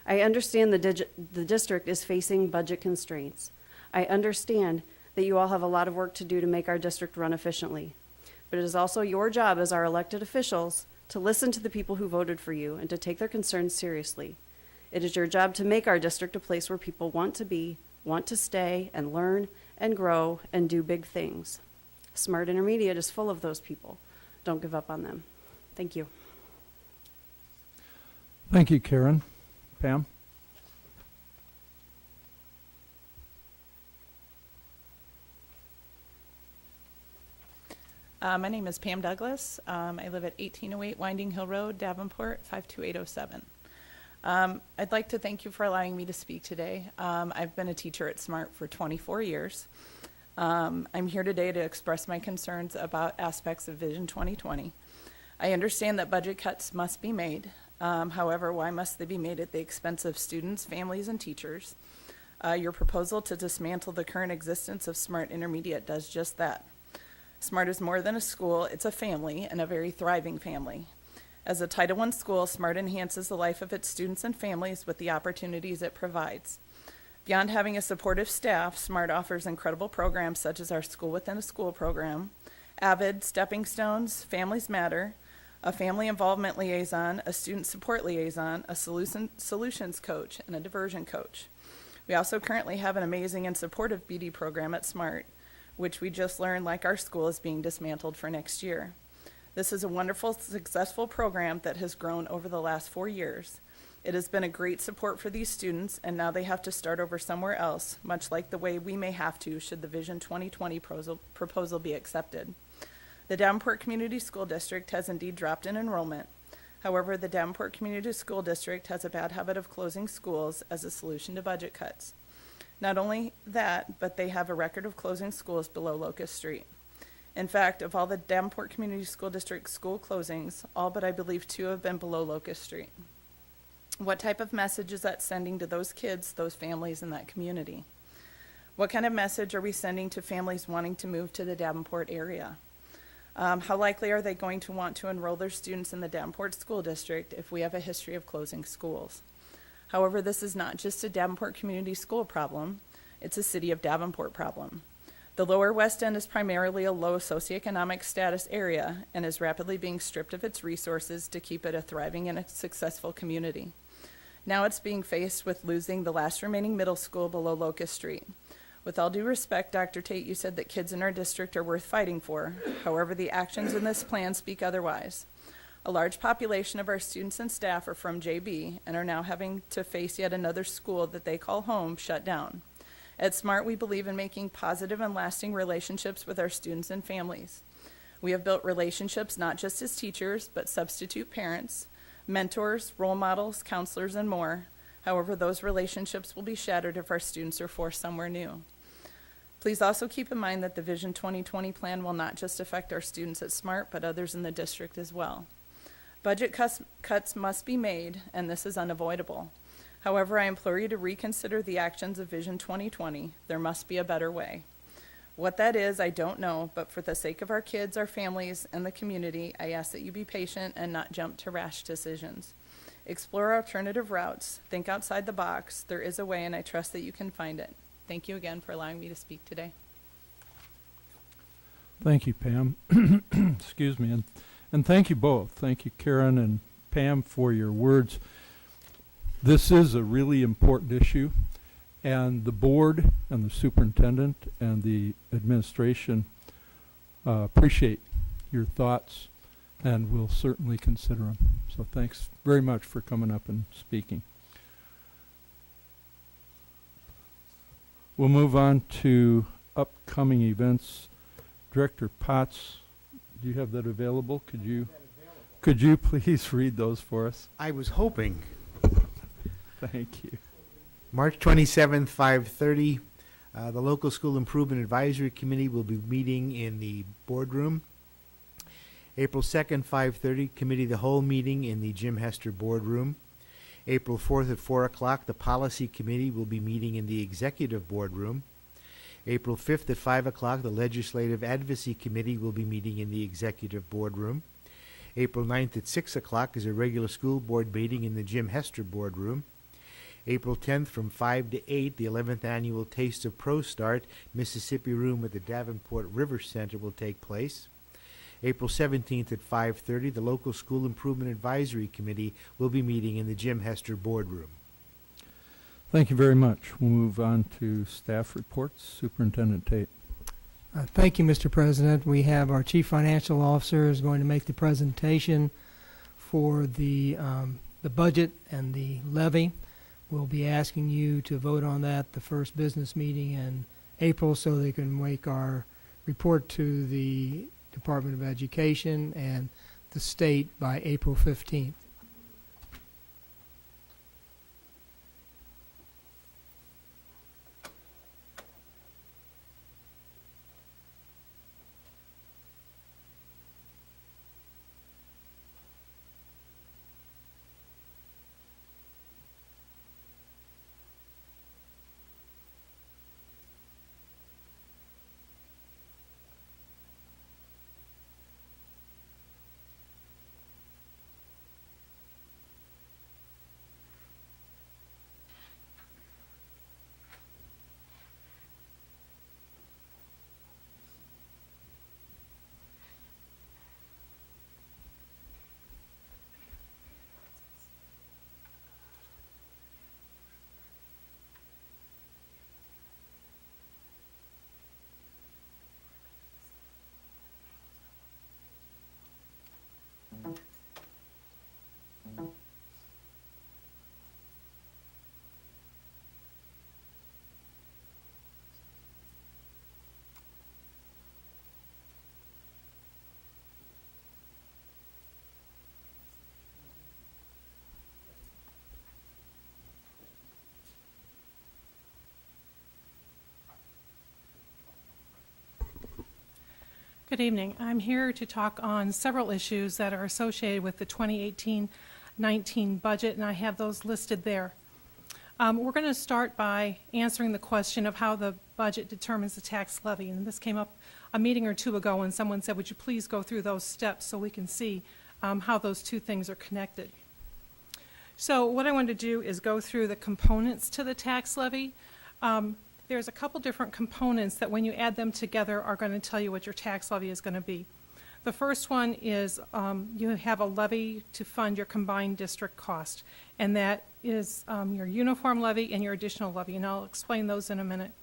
I understand the district is facing budget constraints. I understand that you all have a lot of work to do to make our district run efficiently. But it is also your job as our elected officials to listen to the people who voted for you and to take their concerns seriously. It is your job to make our district a place where people want to be, want to stay, and learn, and grow, and do big things. Smart Intermediate is full of those people. Don't give up on them. Thank you. Thank you, Karen. Pam? My name is Pam Douglas. I live at 1808 Winding Hill Road, Davenport, 52807. I'd like to thank you for allowing me to speak today. I've been a teacher at SMART for 24 years. I'm here today to express my concerns about aspects of Vision 2020. I understand that budget cuts must be made. However, why must they be made at the expense of students, families, and teachers? Your proposal to dismantle the current existence of SMART Intermediate does just that. SMART is more than a school, it's a family, and a very thriving family. As a Title I school, SMART enhances the life of its students and families with the opportunities it provides. Beyond having a supportive staff, SMART offers incredible programs such as our School Within a School program, AVID, Stepping Stones, Families Matter, a family involvement liaison, a student support liaison, a solutions coach, and a diversion coach. We also currently have an amazing and supportive BD program at SMART, which we just learned, like our school, is being dismantled for next year. This is a wonderful, successful program that has grown over the last 4 years. It has been a great support for these students, and now they have to start over somewhere else, much like the way we may have to should the Vision 2020 proposal be accepted. The Davenport Community School District has indeed dropped in enrollment. However, the Davenport Community School District has a bad habit of closing schools as a solution to budget cuts. Not only that, but they have a record of closing schools below Locust Street. In fact, of all the Davenport Community School District school closings, all but I believe 2 have been below Locust Street. What type of message is that sending to those kids, those families in that community? What kind of message are we sending to families wanting to move to the Davenport area? How likely are they going to want to enroll their students in the Davenport School District if we have a history of closing schools? However, this is not just a Davenport Community School problem, it's a City of Davenport problem. The Lower West End is primarily a low socioeconomic status area and is rapidly being stripped of its resources to keep it a thriving and a successful community. Now it's being faced with losing the last remaining middle school below Locust Street. With all due respect, Dr. Tate, you said that kids in our district are worth fighting for. However, the actions in this plan speak otherwise. A large population of our students and staff are from JB and are now having to face yet another school that they call home shut down. At SMART, we believe in making positive and lasting relationships with our students and families. We have built relationships not just as teachers, but substitute parents, mentors, role models, counselors, and more. However, those relationships will be shattered if our students are forced somewhere new. Please also keep in mind that the Vision 2020 plan will not just affect our students at SMART, but others in the district as well. Budget cuts must be made, and this is unavoidable. However, I implore you to reconsider the actions of Vision 2020. There must be a better way. What that is, I don't know, but for the sake of our kids, our families, and the community, I ask that you be patient and not jump to rash decisions. Explore alternative routes. Think outside the box. There is a way, and I trust that you can find it. Thank you again for allowing me to speak today. Thank you, Pam. Excuse me. And thank you both. Thank you, Karen and Pam, for your words. This is a really important issue, and the board and the superintendent and the administration appreciate your thoughts, and we'll certainly consider them. So thanks very much for coming up and speaking. We'll move on to upcoming events. Director Potts, do you have that available? Could you please read those for us? I was hoping. Thank you. March 27th, 5:30. The Local School Improvement Advisory Committee will be meeting in the boardroom. April 2nd, 5:30, Committee of the Whole meeting in the Jim Hester boardroom. April 4th at 4 o'clock, the Policy Committee will be meeting in the Executive Boardroom. April 5th at 5 o'clock, the Legislative Advocacy Committee will be meeting in the Executive Boardroom. April 9th at 6 o'clock is a regular school board meeting in the Jim Hester Boardroom. April 10th from 5 to 8, the 11th Annual Taste of Pro Start Mississippi Room at the Davenport River Center will take place. April 17th at 5:30, the Local School Improvement Advisory Committee will be meeting in the Jim Hester Boardroom. Thank you very much. We'll move on to staff reports. Superintendent Tate. Thank you, Mr. President. We have our Chief Financial Officer is going to make the presentation for the budget and the levy. We'll be asking you to vote on that the first business meeting in April so they can make our report to the Department of Education and the state by April 15th. Good evening. I'm here to talk on several issues that are associated with the 2018-19 budget, and I have those listed there. We're going to start by answering the question of how the budget determines the tax levy, and this came up a meeting or two ago when someone said, would you please go through those steps so we can see how those two things are connected. So what I want to do is go through the components to the tax levy. There's a couple different components that when you add them together are going to tell you what your tax levy is going to be. The first one is you have a levy to fund your combined district cost, and that is your uniform levy and your additional levy, and I'll explain those in a minute.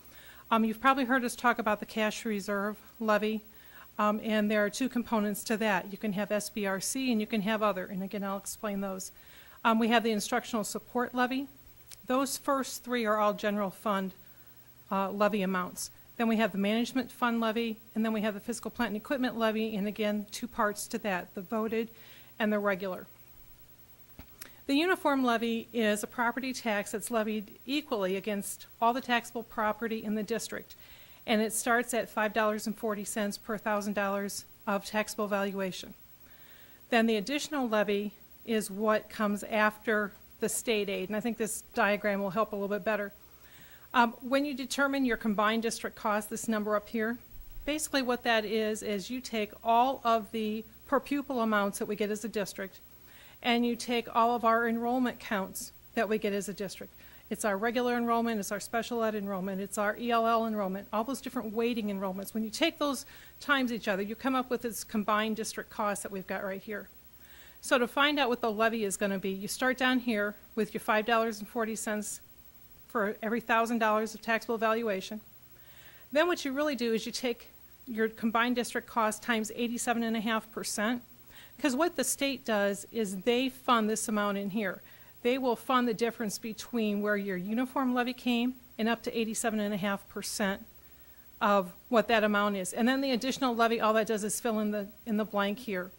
You've probably heard us talk about the cash reserve levy, and there are two components to that. You can have SBRC and you can have other, and again I'll explain those. We have the instructional support levy. Those first three are all general fund levy amounts. Then we have the management fund levy, and then we have the fiscal plant and equipment levy, and again, two parts to that, the voted and the regular. The uniform levy is a property tax that's levied equally against all the taxable property in the district, and it starts at $5.40 per $1,000 of taxable valuation. Then the additional levy is what comes after the state aid, and I think this diagram will help a little bit better. When you determine your combined district cost, this number up here, basically what that is you take all of the per pupil amounts that we get as a district, and you take all of our enrollment counts that we get as a district. It's our regular enrollment, it's our special ed enrollment, it's our ELL enrollment, all those different weighting enrollments. When you take those times each other, you come up with this combined district cost that we've got right here. So to find out what the levy is going to be, you start down here with your $5.40 for every $1,000 of taxable valuation. Then what you really do is you take your combined district cost times 87.5%, because what the state does is they fund this amount in here. They will fund the difference between where your uniform levy came and up to 87.5% of what that amount is. And then the additional levy, all that does is fill in the blank here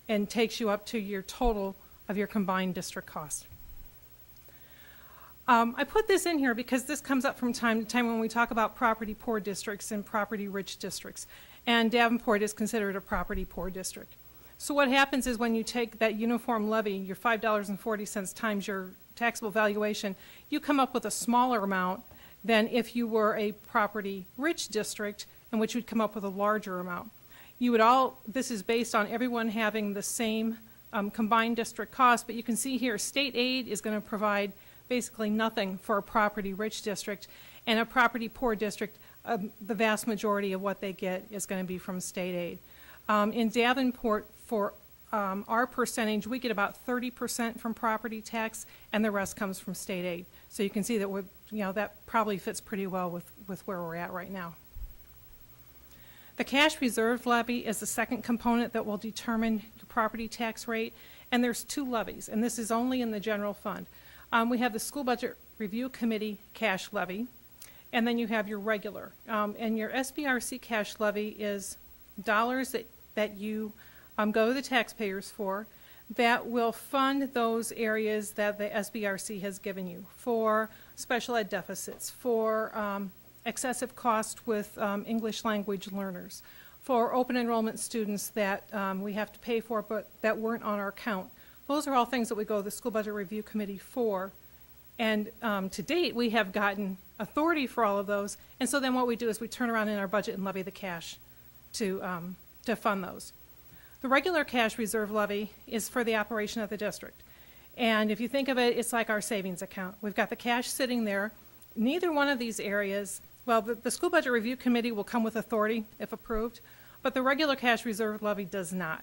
and takes you up to your total of your combined district cost. I put this in here because this comes up from time to time when we talk about property poor districts and property rich districts. And Davenport is considered a property poor district. So what happens is when you take that uniform levy, your $5.40 times your taxable valuation, you come up with a smaller amount than if you were a property-rich district, in which you'd come up with a larger amount. This is based on everyone having the same combined district cost, but you can see here state aid is going to provide basically nothing for a property-rich district, and a property-poor district, the vast majority of what they get is going to be from state aid. In Davenport, for our percentage, we get about 30% from property tax, and the rest comes from state aid. So you can see that that probably fits pretty well with where we're at right now. The cash reserve levy is the second component that will determine your property tax rate, and there's two levies, and this is only in the general fund. We have the School Budget Review Committee cash levy, and then you have your regular. And your SBRC cash levy is dollars that you go to the taxpayers for that will fund those areas that the SBRC has given you for special ed deficits, for excessive cost with English language learners, for open enrollment students that we have to pay for but that weren't on our account. Those are all things that we go to the School Budget Review Committee for. And to date, we have gotten authority for all of those. And so then what we do is we turn around in our budget and levy the cash to fund those. The regular cash reserve levy is for the operation of the district. And if you think of it, it's like our savings account. We've got the cash sitting there. Neither one of these areas, well, the School Budget Review Committee will come with authority if approved, but the regular cash reserve levy does not.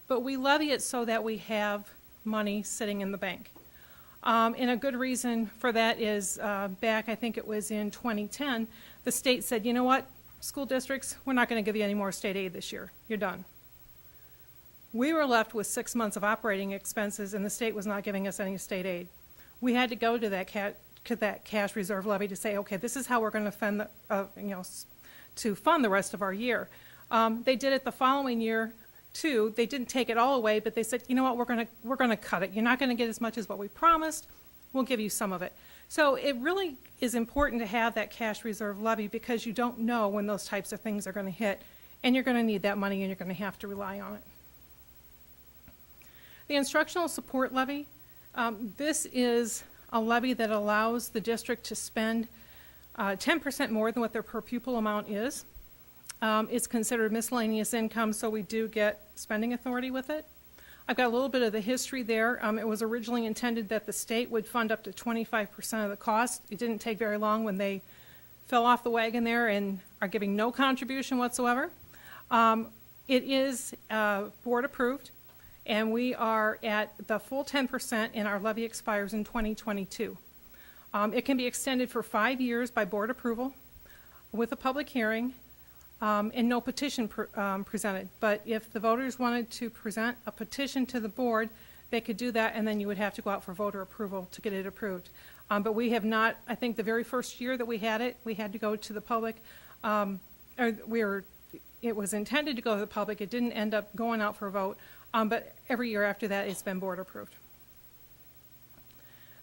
But we levy it so that we have money sitting in the bank. And a good reason for that is back, I think it was in 2010, the state said, you know what, school districts, we're not going to give you any more state aid this year. You're done. We were left with 6 months of operating expenses, and the state was not giving us any state aid. We had to go to that cash reserve levy to say, okay, this is how we're going to fund to fund the rest of our year. They did it the following year too. They didn't take it all away, but they said, you know what, we're going to cut it. You're not going to get as much as what we promised. We'll give you some of it. So it really is important to have that cash reserve levy because you don't know when those types of things are going to hit, and you're going to need that money, and you're going to have to rely on it. The instructional support levy, this is a levy that allows the district to spend 10% more than what their per pupil amount is. It's considered miscellaneous income, so we do get spending authority with it. I've got a little bit of the history there. It was originally intended that the state would fund up to 25% of the cost. It didn't take very long when they fell off the wagon there and are giving no contribution whatsoever. It is board approved, and we are at the full 10%, and our levy expires in 2022. It can be extended for 5 years by board approval with a public hearing. And no petition presented. But if the voters wanted to present a petition to the board, they could do that, and then you would have to go out for voter approval to get it approved. But we have not, I think the very first year that we had it, we had to go to the public. It was intended to go to the public. It didn't end up going out for a vote. But every year after that, it's been board approved.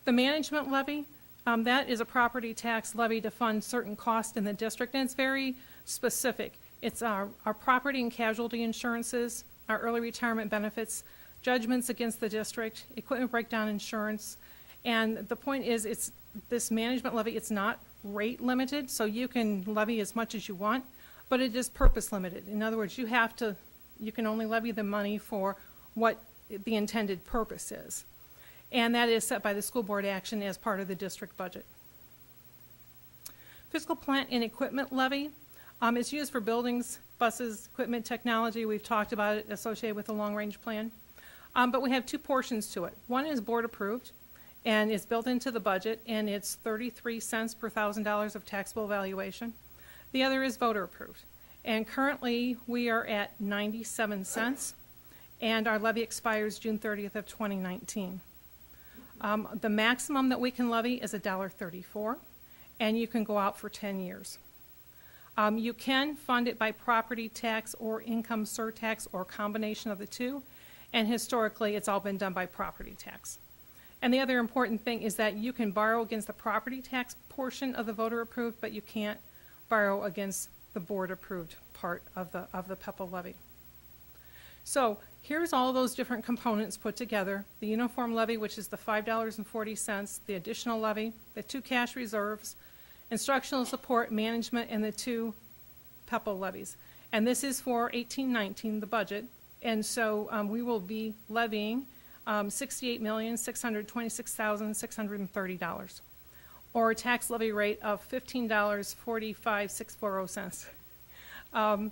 The management levy, that is a property tax levy to fund certain costs in the district, and it's very specific. It's our property and casualty insurances, our early retirement benefits, judgments against the district, equipment breakdown insurance, and the point is it's this management levy, it's not rate limited, so you can levy as much as you want, but it is purpose limited. In other words, you can only levy the money for what the intended purpose is. And that is set by the school board action as part of the district budget. Fiscal plant and equipment levy is used for buildings, buses, equipment, technology. We've talked about it associated with the long-range plan. But we have two portions to it. One is board approved, and it's built into the budget, and it's 33 cents per $1,000 of taxable valuation. The other is voter approved. And currently, we are at 97 cents, and our levy expires June 30th of 2019. The maximum that we can levy is $1.34, and you can go out for 10 years. You can fund it by property tax or income surtax or combination of the two, and historically it's all been done by property tax. And the other important thing is that you can borrow against the property tax portion of the voter approved, but you can't borrow against the board approved part of the PEPA levy. So here's all those different components put together. The uniform levy, which is the $5.40, the additional levy, the 2 cash reserves, instructional support, management, and the 2 PEPAL levies. And this is for 18-19, the budget. And so we will be levying $68,626,630, or a tax levy rate of $15.45640.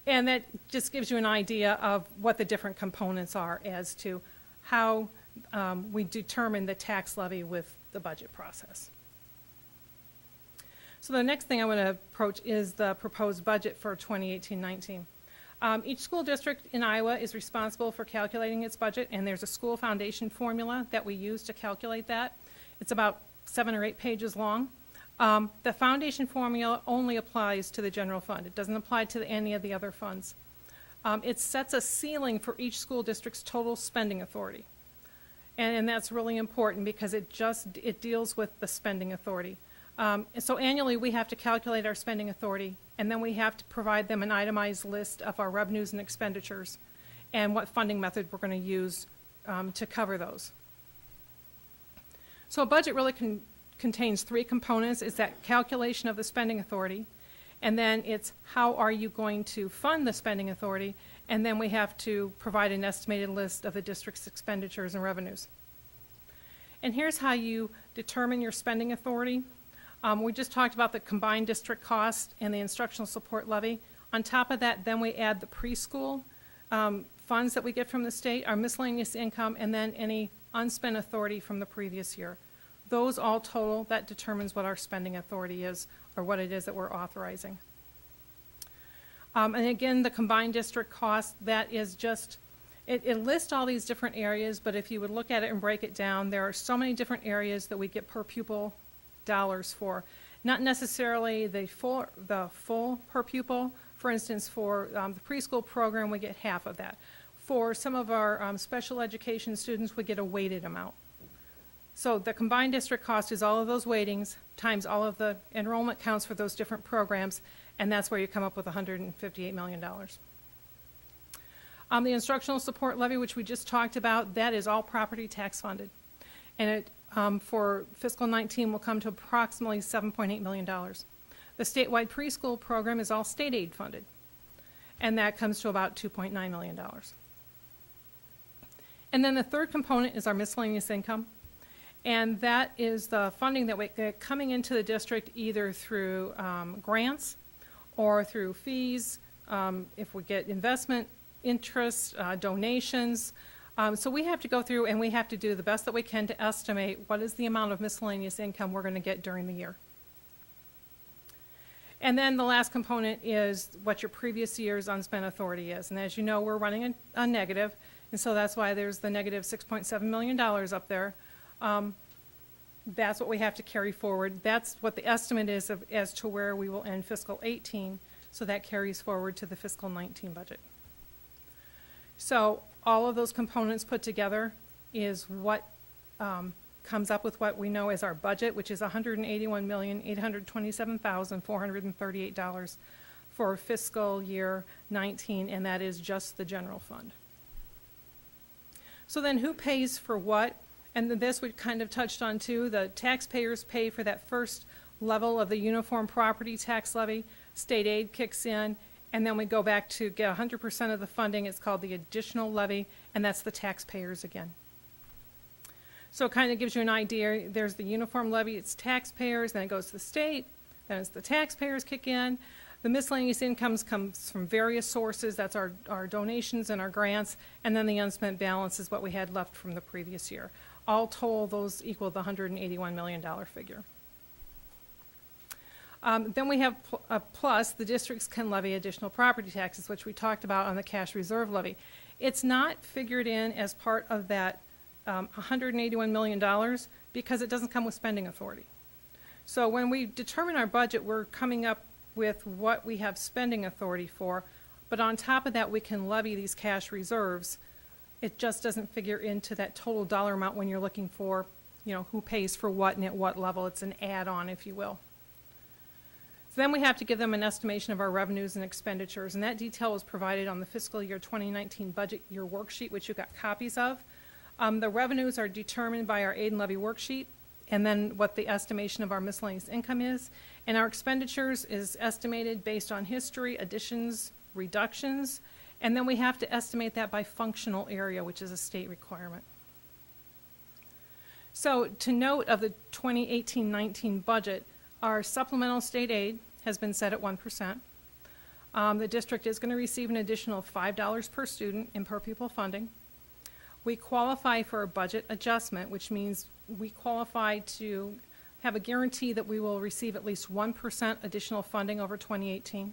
And that just gives you an idea of what the different components are as to how we determine the tax levy with the budget process. So the next thing I want to approach is the proposed budget for 2018-19. Each school district in Iowa is responsible for calculating its budget, and there's a school foundation formula that we use to calculate that. It's about 7 or 8 pages long. The foundation formula only applies to the general fund. It doesn't apply to any of the other funds. It sets a ceiling for each school district's total spending authority. And that's really important because it deals with the spending authority. So annually we have to calculate our spending authority, and then we have to provide them an itemized list of our revenues and expenditures and what funding method we're going to use to cover those. So a budget really contains 3 components. It's that calculation of the spending authority, and then it's how are you going to fund the spending authority, and then we have to provide an estimated list of the district's expenditures and revenues. And here's how you determine your spending authority. We just talked about the combined district cost and the instructional support levy. On top of that, then we add the preschool funds that we get from the state, our miscellaneous income, and then any unspent authority from the previous year. Those all total, that determines what our spending authority is, or what it is that we're authorizing. And again, the combined district cost, that is just, it lists all these different areas, but if you would look at it and break it down, there are so many different areas that we get per pupil dollars for. Not necessarily the full per pupil. For instance, for the preschool program, we get half of that. For some of our special education students, we get a weighted amount. So the combined district cost is all of those weightings times all of the enrollment counts for those different programs, and that's where you come up with $158 million. The instructional support levy, which we just talked about, that is all property tax funded. And it, for fiscal 19, will come to approximately $7.8 million. The statewide preschool program is all state aid funded, and that comes to about $2.9 million. And then the third component is our miscellaneous income. And that is the funding that we get coming into the district either through grants or through fees, if we get investment, interest, donations. So we have to go through and we have to do the best that we can to estimate what is the amount of miscellaneous income we're going to get during the year. And then the last component is what your previous year's unspent authority is. And as you know, we're running a negative, and so that's why there's the negative $6.7 million up there. That's what we have to carry forward. That's what the estimate is as to where we will end fiscal 18, so that carries forward to the fiscal 19 budget. So all of those components put together is what comes up with what we know as our budget, which is $181,827,438 for fiscal year 19, and that is just the general fund. So then who pays for what? And this we kind of touched on too. The taxpayers pay for that first level of the uniform property tax levy. State aid kicks in, and then we go back to get 100% of the funding. It's called the additional levy, and that's the taxpayers again. So it kind of gives you an idea. There's the uniform levy, it's taxpayers, then it goes to the state, then it's the taxpayers kick in. The miscellaneous incomes comes from various sources. That's our donations and our grants, and then the unspent balance is what we had left from the previous year. All told, those equal the $181 million figure. Then we have plus the districts can levy additional property taxes, which we talked about on the cash reserve levy. It's not figured in as part of that $181 million because it doesn't come with spending authority. So when we determine our budget, we're coming up with what we have spending authority for, but on top of that, we can levy these cash reserves. It just doesn't figure into that total dollar amount when you're looking for, you know, who pays for what and at what level. It's an add-on, if you will. So then we have to give them an estimation of our revenues and expenditures, and that detail was provided on the fiscal year 2019 budget year worksheet, which you got copies of. The revenues are determined by our aid and levy worksheet, and then what the estimation of our miscellaneous income is. And our expenditures is estimated based on history, additions, reductions, and then we have to estimate that by functional area, which is a state requirement. So to note of the 2018-19 budget, our supplemental state aid has been set at 1%. The district is going to receive an additional $5 per student in per pupil funding. We qualify for a budget adjustment, which means we qualify to have a guarantee that we will receive at least 1% additional funding over 2018.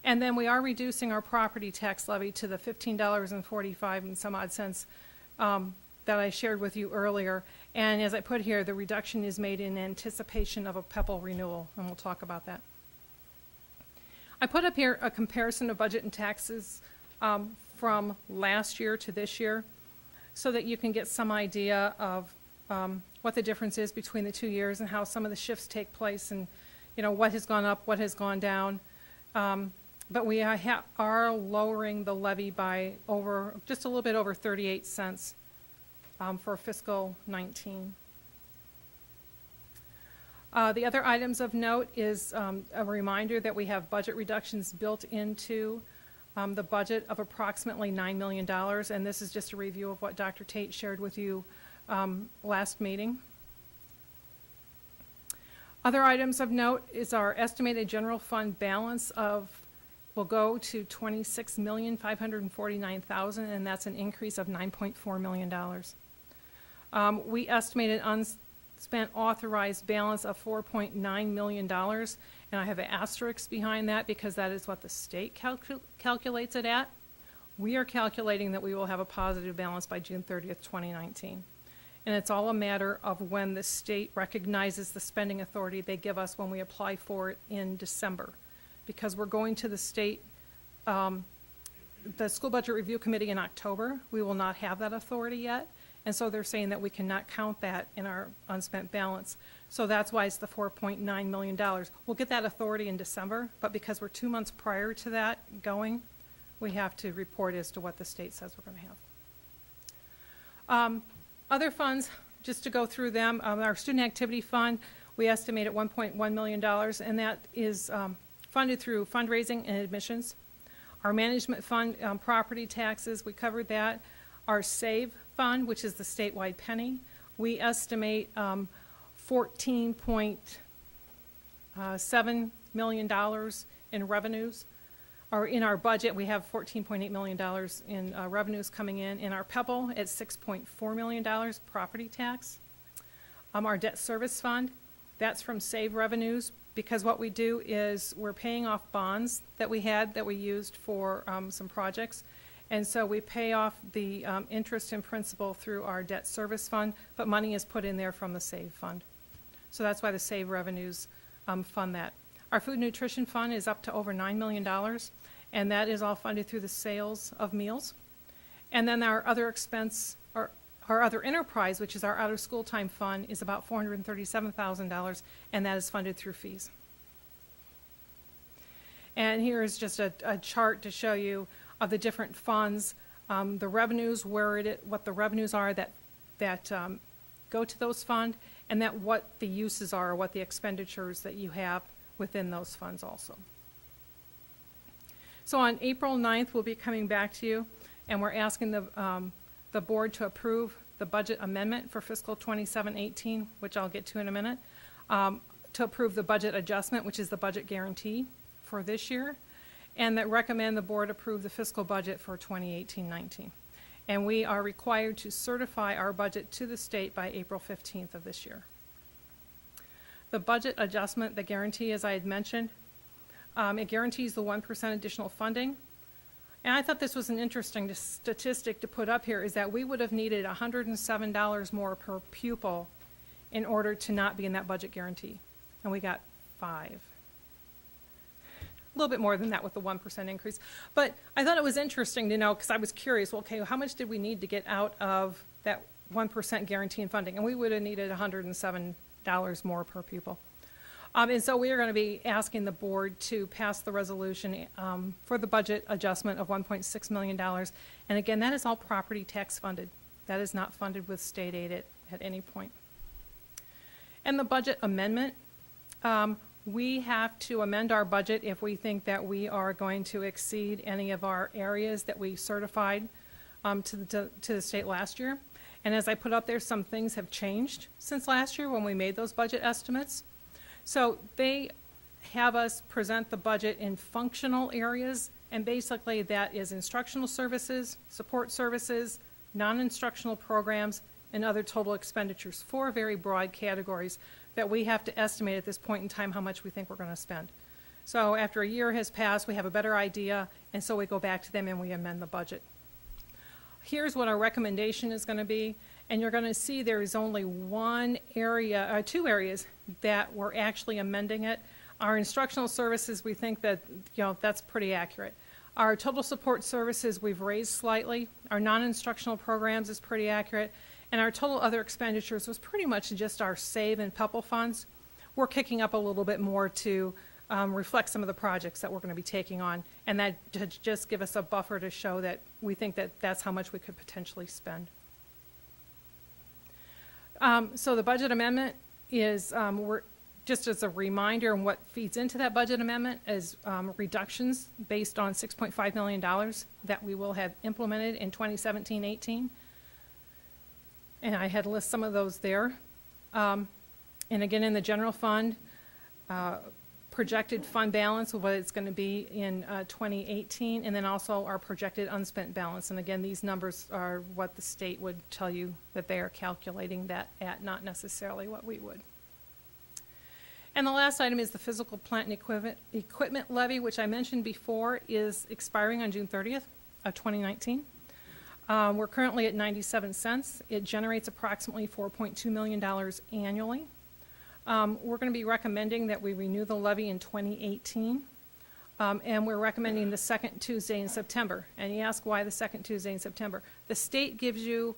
And then we are reducing our property tax levy to the $15.45 and some odd cents that I shared with you earlier. And as I put here, the reduction is made in anticipation of a PEPL renewal, and we'll talk about that. I put up here a comparison of budget and taxes from last year to this year so that you can get some idea of what the difference is between the 2 years and how some of the shifts take place and, you know, what has gone up, what has gone down. But we are lowering the levy by just a little bit over 38 cents for fiscal 19. The other items of note is a reminder that we have budget reductions built into the budget of approximately $9 million, and this is just a review of what Dr. Tate shared with you last meeting. Other items of note is our estimated general fund balance will go to $26,549,000, and that's an increase of $9.4 million. We estimated unspent authorized balance of $4.9 million, and I have an asterisk behind that because that is what the state calculates it at. We are calculating that we will have a positive balance by June 30th, 2019. And it's all a matter of when the state recognizes the spending authority they give us when we apply for it in December. Because we're going to the state, the School Budget Review Committee in October. We will not have that authority yet. And so they're saying that we cannot count that in our unspent balance. So that's why it's the $4.9 million. We'll get that authority in December, but because we're 2 months prior to that going, we have to report as to what the state says we're going to have. Other funds, just to go through them, our Student Activity Fund, we estimate at $1.1 million, and that is funded through fundraising and admissions. Our Management Fund, property taxes, we covered that. Our SAVE Fund, which is the statewide penny, we estimate $14.7 million in revenues. Or in our budget, we have $14.8 million in revenues coming in. In our PEPL, it's $6.4 million property tax. Our Debt Service Fund, that's from SAVE revenues, because what we do is we're paying off bonds that we used for some projects. And so we pay off the interest and principal through our Debt Service Fund, but money is put in there from the SAVE Fund. So that's why the SAVE revenues fund that. Our Food and Nutrition Fund is up to over $9 million, and that is all funded through the sales of meals. And then our other expense, or our other enterprise, which is our out-of-school time fund, is about $437,000, and that is funded through fees. And here is just a chart to show you of the different funds, the revenues, what the revenues are that go to those funds, and that what the uses are, what the expenditures that you have within those funds also. So on April 9th, we'll be coming back to you, and we're asking the board to approve the budget amendment for fiscal 27-18, which I'll get to in a minute, to approve the budget adjustment, which is the budget guarantee for this year, and that recommend the board approve the fiscal budget for 2018-19. And we are required to certify our budget to the state by April 15th of this year. The budget adjustment, the guarantee, as I had mentioned, it guarantees the 1% additional funding. And I thought this was an interesting statistic to put up here, is that we would have needed $107 more per pupil in order to not be in that budget guarantee. And we got 5. A little bit more than that with the 1% increase. But I thought it was interesting to know, because I was curious, well, okay, how much did we need to get out of that 1% guarantee in funding? And we would have needed $107 more per pupil. And so we are going to be asking the board to pass the resolution for the budget adjustment of $1.6 million. And again, that is all property tax funded. That is not funded with state aid at any point. And the budget amendment, we have to amend our budget if we think that we are going to exceed any of our areas that we certified to the state last year. And as I put up there, some things have changed since last year when we made those budget estimates. So they have us present the budget in functional areas, and basically that is instructional services, support services, non-instructional programs, and other total expenditures. 4 very broad categories that we have to estimate at this point in time how much we think we're going to spend. So after a year has passed, we have a better idea, and so we go back to them and we amend the budget. Here's what our recommendation is going to be, and you're going to see there is only one area, 2 areas that we're actually amending it. Our instructional services, we think that, that's pretty accurate. Our total support services, we've raised slightly. Our non-instructional programs is pretty accurate. And our total other expenditures was pretty much just our save and PEPL funds. We're kicking up a little bit more to reflect some of the projects that we're going to be taking on, and that to just give us a buffer to show that we think that that's how much we could potentially spend. So the budget amendment is, we're just as a reminder, and what feeds into that budget amendment is reductions based on $6.5 million that we will have implemented in 2017-18. And I had list some of those there. And again, in the general fund, projected fund balance of what it's going to be in 2018, and then also our projected unspent balance. And again, these numbers are what the state would tell you that they are calculating that at, not necessarily what we would. And the last item is the physical plant and equipment levy, which I mentioned before is expiring on June 30th of 2019. We're currently at 97 cents. It generates approximately $4.2 million annually. We're going to be recommending that we renew the levy in 2018, and we're recommending the second Tuesday in September. And you ask why the second Tuesday in September. The state gives you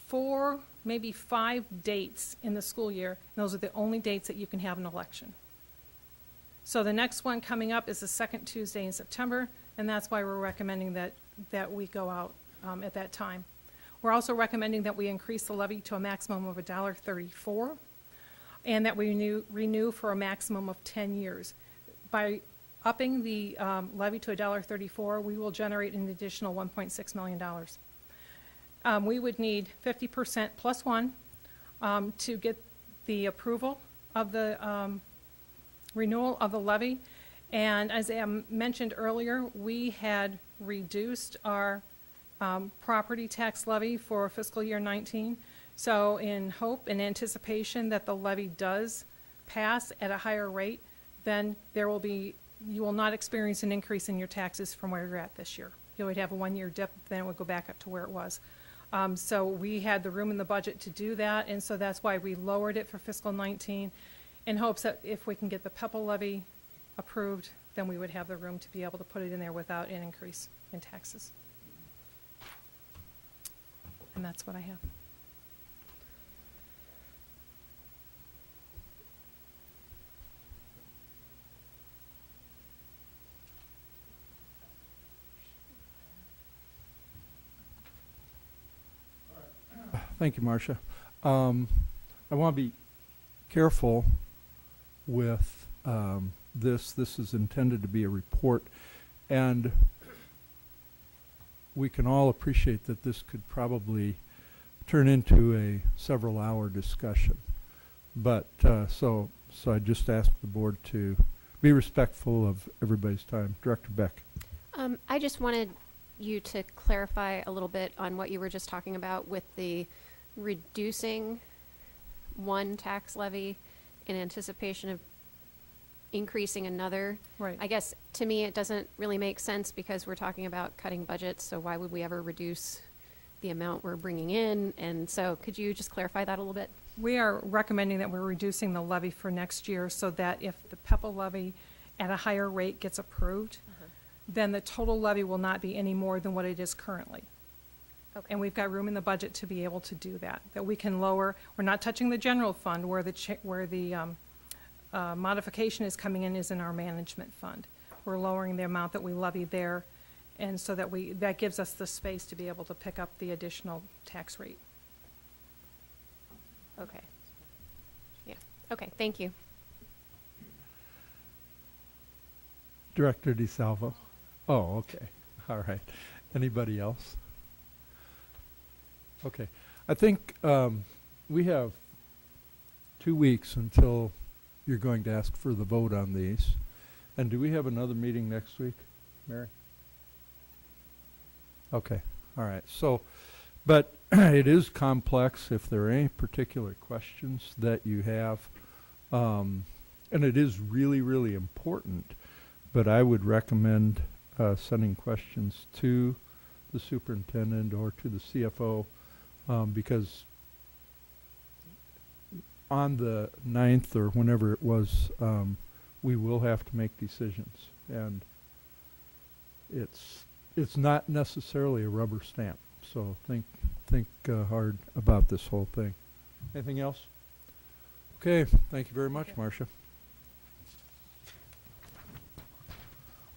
4, maybe 5 dates in the school year, and those are the only dates that you can have an election. So the next one coming up is the second Tuesday in September, and that's why we're recommending that we go out at that time. We're also recommending that we increase the levy to a maximum of $1.34, and that we renew for a maximum of 10 years. By upping the levy to $1.34, we will generate an additional $1.6 million. We would need 50% plus 1 to get the approval of the renewal of the levy. And as I mentioned earlier, we had reduced our property tax levy for fiscal year 19. So in hope and anticipation that the levy does pass at a higher rate, then you will not experience an increase in your taxes from where you're at this year. You would have a 1-year dip, then it would go back up to where it was. So we had the room in the budget to do that, and so that's why we lowered it for fiscal 19 in hopes that if we can get the PEPL levy approved, then we would have the room to be able to put it in there without an increase in taxes. And that's what I have. Thank you, Marcia. I want to be careful with this. This is intended to be a report, and we can all appreciate that this could probably turn into a several-hour discussion. But so I just ask the board to be respectful of everybody's time. Director Beck. I just wanted you to clarify a little bit on what you were just talking about with the reducing one tax levy in anticipation of increasing another. Right. I guess to me it doesn't really make sense because we're talking about cutting budgets, so why would we ever reduce the amount we're bringing in? And so could you just clarify that a little bit? We are recommending that we're reducing the levy for next year so that if the PEPL levy at a higher rate gets approved, then the total levy will not be any more than what it is currently. Okay. And we've got room in the budget to be able to do that. That we can lower. We're not touching the general fund where the modification is coming in is in our management fund. We're lowering the amount that we levy there, and so that gives us the space to be able to pick up the additional tax rate. Okay. Yeah. Okay, thank you. Director DeSalvo. Oh, okay. All right. Anybody else? Okay. I think we have 2 weeks until you're going to ask for the vote on these. And do we have another meeting next week, Mary? Okay. All right. So, but it is complex. If there are any particular questions that you have, and it is really, really important, but I would recommend sending questions to the superintendent or to the CFO because on the 9th or whenever it was, we will have to make decisions, and it's not necessarily a rubber stamp. So think hard about this whole thing. Anything else? Okay. Thank you very much, Marcia.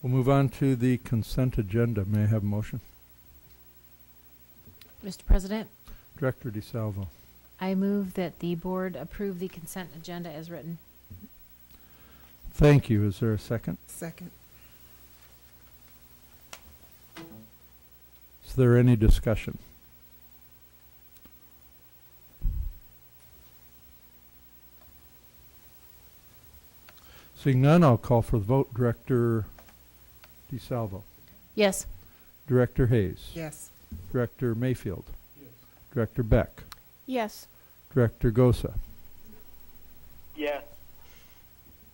We'll move on to the consent agenda. May I have a motion? Mr. President, Director DeSalvo. I move that the board approve the consent agenda as written. Thank you. Is there a second? Second. Is there any discussion? Seeing none, I'll call for the vote. Director DeSalvo. Yes. Director Hayes. Yes. Director Mayfield. Yes. Director Beck. Yes. Director Gosa. Yes.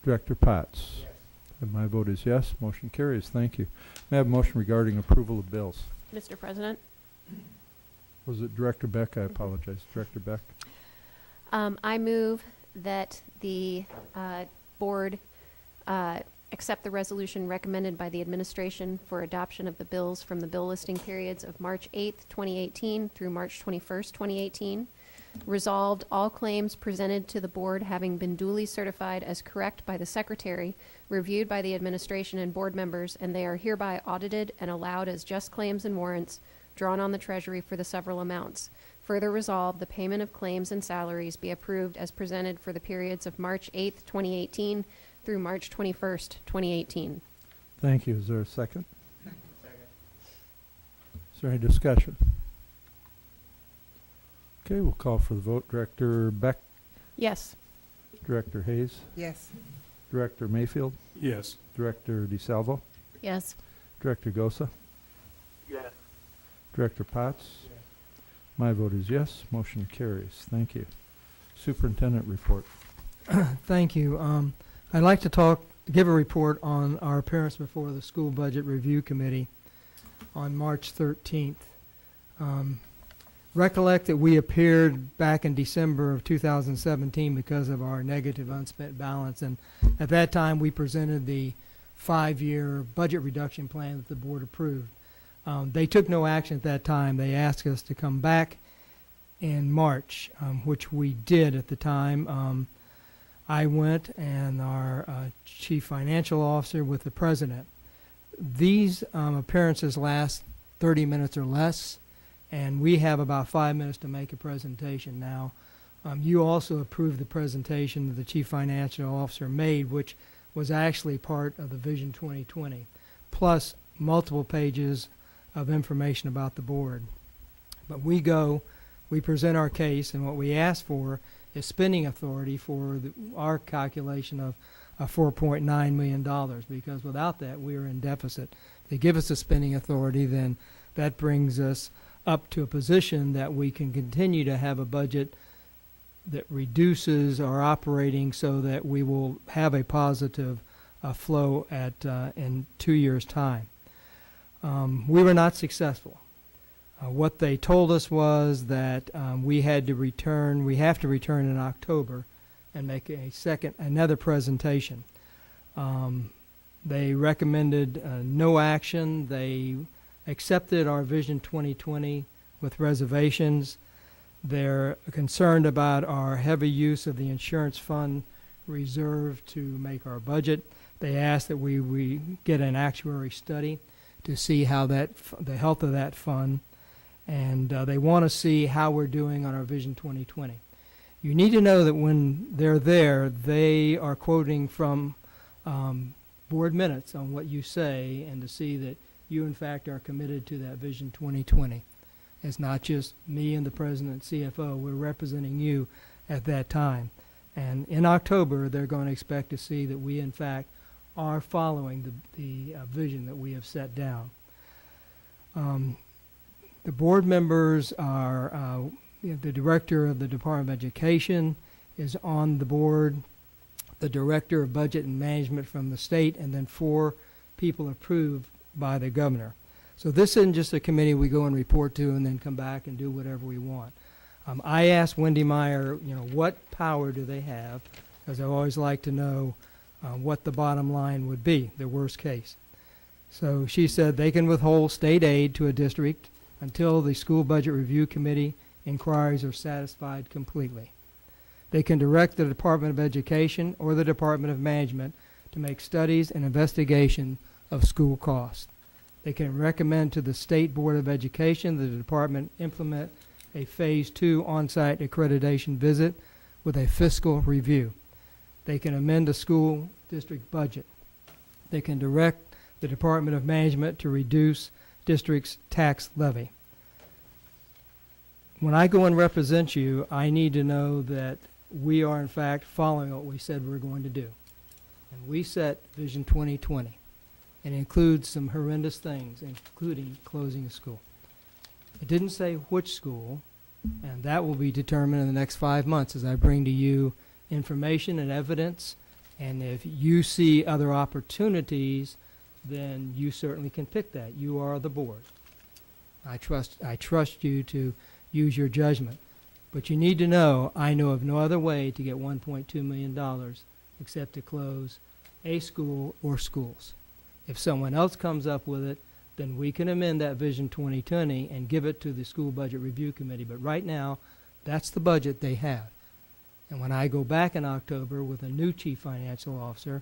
Director Potts. Yes. And my vote is yes. Motion carries. Thank you. May I have a motion regarding approval of bills? Mr. President? Was it Director Beck? I apologize. Director Beck. I move that the board accept the resolution recommended by the administration for adoption of the bills from the bill listing periods of March 8th, 2018 through March 21st, 2018. Resolved, all claims presented to the board having been duly certified as correct by the secretary, reviewed by the administration and board members, and they are hereby audited and allowed as just claims and warrants drawn on the treasury for the several amounts. Further resolved, the payment of claims and salaries be approved as presented for the periods of March 8th, 2018 through March 21st, 2018. Thank you. Is there a second? Second. Is there any discussion? Okay, we'll call for the vote. Director Beck. Yes. Director Hayes. Yes. Director Mayfield. Yes. Director DeSalvo. Yes. Director Gosa. Yes. Director Potts. Yes. My vote is yes. Motion carries. Thank you. Superintendent report. Thank you. I'd like to give a report on our appearance before the School Budget Review Committee on March 13th. Recollect that we appeared back in December of 2017 because of our negative unspent balance, and at that time we presented the 5-year budget reduction plan that the board approved. They took no action at that time. They asked us to come back in March, which we did at the time. I went and our chief financial officer with the president. These appearances last 30 minutes or less, and we have about 5 minutes to make a presentation. Now, you also approved the presentation that the chief financial officer made, which was actually part of the Vision 2020, plus multiple pages of information about the board. But we present our case, and what we ask for is spending authority for our calculation of $4.9 million, because without that, we are in deficit. If they give us the spending authority, then that brings us up to a position that we can continue to have a budget that reduces our operating so that we will have a positive flow in 2 years' time. We were not successful. What they told us was that we have to return in October and make another presentation. They recommended no action. They accepted our Vision 2020 with reservations. They're concerned about our heavy use of the insurance fund reserve to make our budget. They asked that we get an actuary study to see how the health of that fund, and they want to see how we're doing on our Vision 2020. You need to know that when they're there, they are quoting from board minutes on what you say, and to see that you, in fact, are committed to that Vision 2020. It's not just me and the president and CFO. We're representing you at that time. And in October, they're going to expect to see that we, in fact, are following the vision that we have set down. The board members are, the director of the Department of Education is on the board, the director of budget and management from the state, and then 4 people approved by the governor. So this isn't just a committee we go and report to and then come back and do whatever we want. I asked Wendy Meyer, what power do they have, because I always like to know what the bottom line would be, the worst case. So she said they can withhold state aid to a district until the school budget review committee inquiries are satisfied completely. They can direct the Department of Education or the Department of Management to make studies and investigation of school costs. They can recommend to the State Board of Education that the department implement a Phase 2 on-site accreditation visit with a fiscal review. They can amend the school district budget. They can direct the Department of Management to reduce district's tax levy. When I go and represent you, I need to know that we are, in fact, following what we said we're going to do. And we set Vision 2020. And includes some horrendous things, including closing a school. It didn't say which school, and that will be determined in the next 5 months as I bring to you information and evidence. And if you see other opportunities, then you certainly can pick that. You are the board. I trust you to use your judgment. But you need to know, I know of no other way to get $1.2 million except to close a school or schools. If someone else comes up with it, then we can amend that Vision 2020 and give it to the School Budget Review Committee. But right now, that's the budget they have. And when I go back in October with a new chief financial officer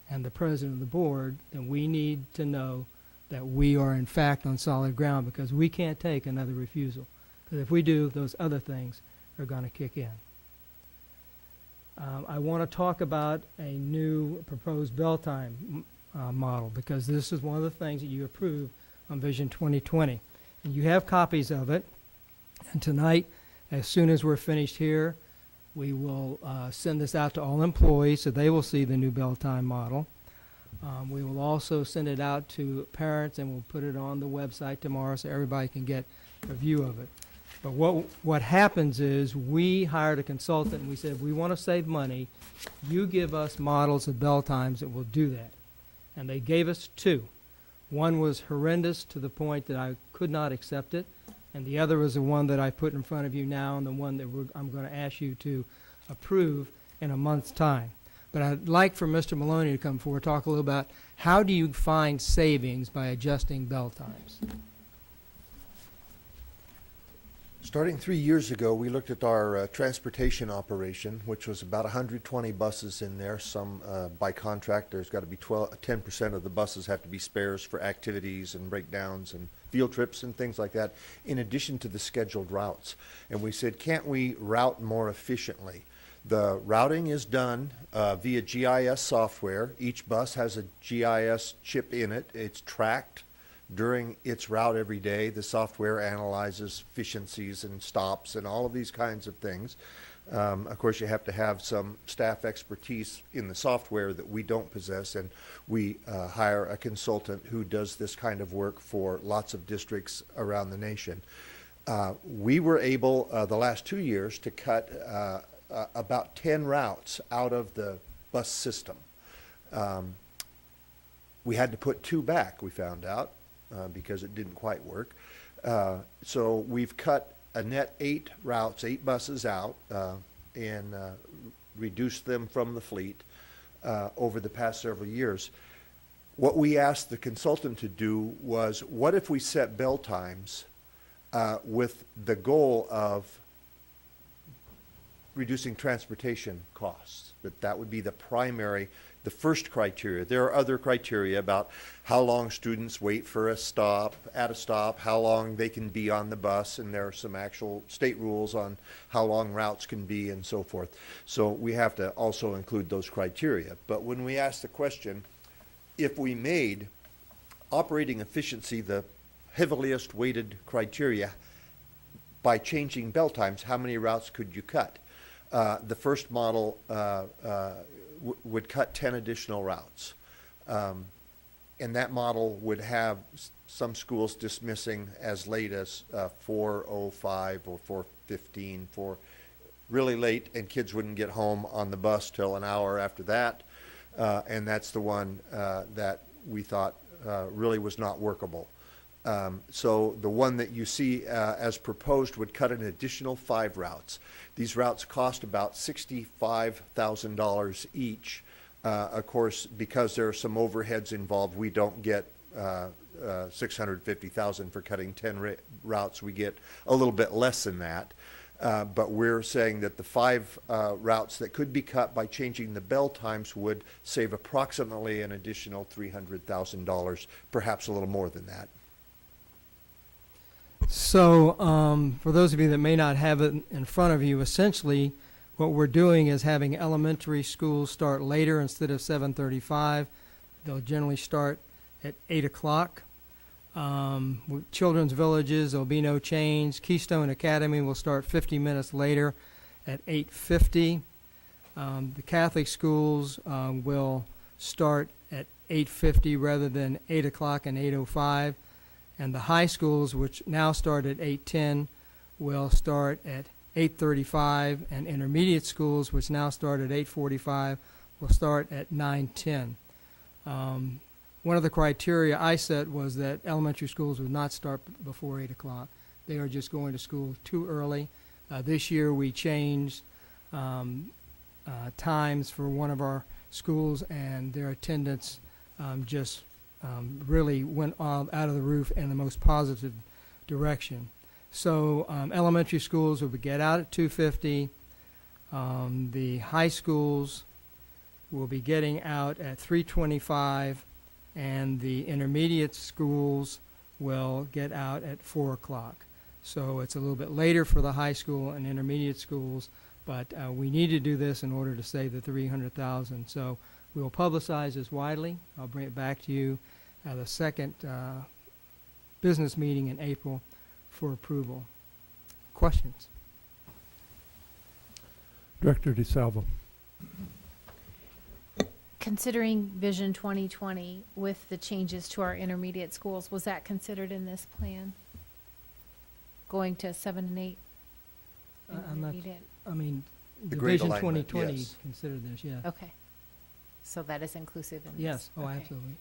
and the president of the board, then we need to know that we are in fact on solid ground, because we can't take another refusal. Because if we do, those other things are going to kick in. I want to talk about a new proposed bell time model, because this is one of the things that you approved on Vision 2020. And you have copies of it. And tonight, as soon as we're finished here, we will send this out to all employees so they will see the new bell time model. We will also send it out to parents, and we'll put it on the website tomorrow so everybody can get a view of it. But what happens is we hired a consultant and we said, we want to save money. You give us models of bell times that will do that. And they gave us 2. One was horrendous to the point that I could not accept it, and the other was the one that I put in front of you now, and the one that I'm going to ask you to approve in a month's time. But I'd like for Mr. Maloney to come forward, talk a little about how do you find savings by adjusting bell times. Starting 3 years ago, we looked at our transportation operation, which was about 120 buses in there. Some by contract, there's got to be 10% of the buses have to be spares for activities and breakdowns and field trips and things like that, in addition to the scheduled routes. And we said, can't we route more efficiently? The routing is done via GIS software. Each bus has a GIS chip in it. It's tracked during its route every day. The software analyzes efficiencies and stops and all of these kinds of things. Of course, you have to have some staff expertise in the software that we don't possess, and we hire a consultant who does this kind of work for lots of districts around the nation. We were able, the last 2 years, to cut about 10 routes out of the bus system. We had to put 2 back, we found out, because it didn't quite work. So we've cut a net 8 routes, 8 buses out, and reduced them from the fleet over the past several years. What we asked the consultant to do was, what if we set bell times with the goal of reducing transportation costs. That would be the first criteria. There are other criteria about how long students wait for a stop, at a stop, how long they can be on the bus, and there are some actual state rules on how long routes can be and so forth. So we have to also include those criteria. But when we ask the question, if we made operating efficiency the heaviest weighted criteria, by changing bell times, how many routes could you cut? The first model would cut 10 additional routes. And that model would have some schools dismissing as late as 4:05 or 4:15 for really late, and kids wouldn't get home on the bus till an hour after that. And that's the one that we thought really was not workable. So the one that you see as proposed would cut an additional 5 routes. These routes cost about $65,000 each. Of course, because there are some overheads involved, we don't get $650,000 for cutting 10 routes. We get a little bit less than that. But we're saying that the 5 routes that could be cut by changing the bell times would save approximately an additional $300,000, perhaps a little more than that. So for those of you that may not have it in front of you, essentially what we're doing is having elementary schools start later instead of 7:35. They'll generally start at 8 o'clock. With children's villages, there'll be no change. Keystone Academy will start 50 minutes later at 8:50. The Catholic schools will start at 8:50 rather than 8 o'clock and 8:05. And the high schools, which now start at 8:10, will start at 8:35, and intermediate schools, which now start at 8:45, will start at 9:10. One of the criteria I set was that elementary schools would not start before 8 o'clock. They are just going to school too early. This year we changed times for one of our schools, and their attendance just really went out of the roof in the most positive direction. So elementary schools will get out at 2:50. The high schools will be getting out at 3:25, and the intermediate schools will get out at 4 o'clock. So it's a little bit later for the high school and intermediate schools, but we need to do this in order to save the $300,000. So we will publicize this widely. I'll bring it back to you at the second business meeting in April for approval. Questions? Director DeSalvo. Considering Vision 2020 with the changes to our intermediate schools, was that considered in this plan? Going to 7 and 8? I'm not, intermediate? I mean, The the grade Vision alignment, 2020 yes. considered this, yeah. Okay. So that is inclusive in this? Yes, oh, Okay. absolutely.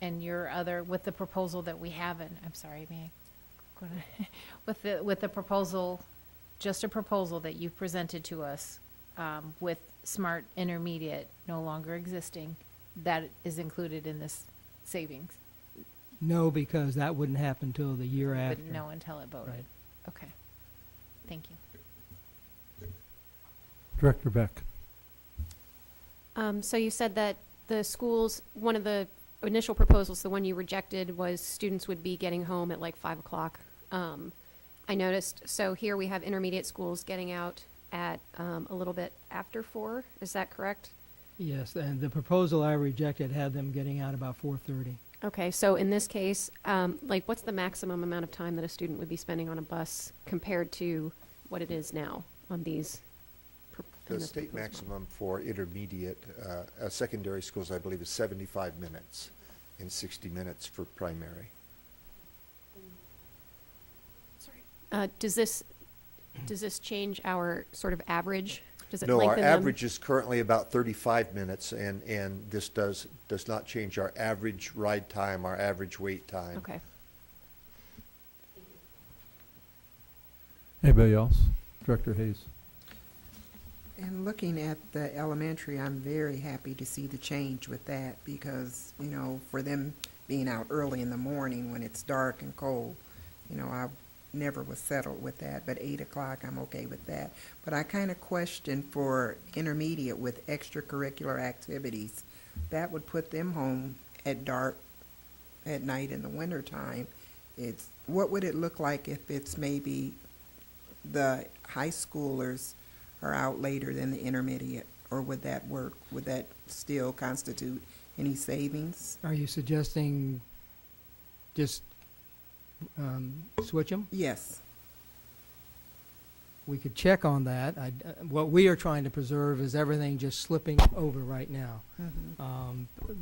And your other, with the proposal that we have in, I'm sorry, may I go to, with the proposal, just a proposal that you presented to us, with Smart Intermediate no longer existing, that is included in this savings? No, because that wouldn't happen until the year after. Wouldn't know until it voted? Right. Okay. Thank you. Director Beck. So you said that the schools, one of the initial proposals, the one you rejected, was students would be getting home at like 5 o'clock. I noticed, so here we have intermediate schools getting out at a little bit after 4. Is that correct? Yes, and the proposal I rejected had them getting out about 4:30. Okay, so in this case, like what's the maximum amount of time that a student would be spending on a bus compared to what it is now on these? The state maximum for intermediate secondary schools, I believe, is 75 minutes and 60 minutes for primary. Sorry. Does this change our sort of average? Does it No, our lengthen them? average is currently about 35 minutes, and this does not change our average ride time, our average wait time. Okay. Anybody else? Director Hayes. And looking at the elementary, I'm very happy to see the change with that because, you know, for them being out early in the morning when it's dark and cold, you know, I never was settled with that, but 8 o'clock, I'm okay with that. But I kind of question for intermediate with extracurricular activities. That would put them home at dark at night in the wintertime. What would it look like if it's maybe the high schoolers are out later than the intermediate? Or would that work? Would that still constitute any savings? Are you suggesting just switch them? Yes. We could check on that. What we are trying to preserve is everything just slipping over right now.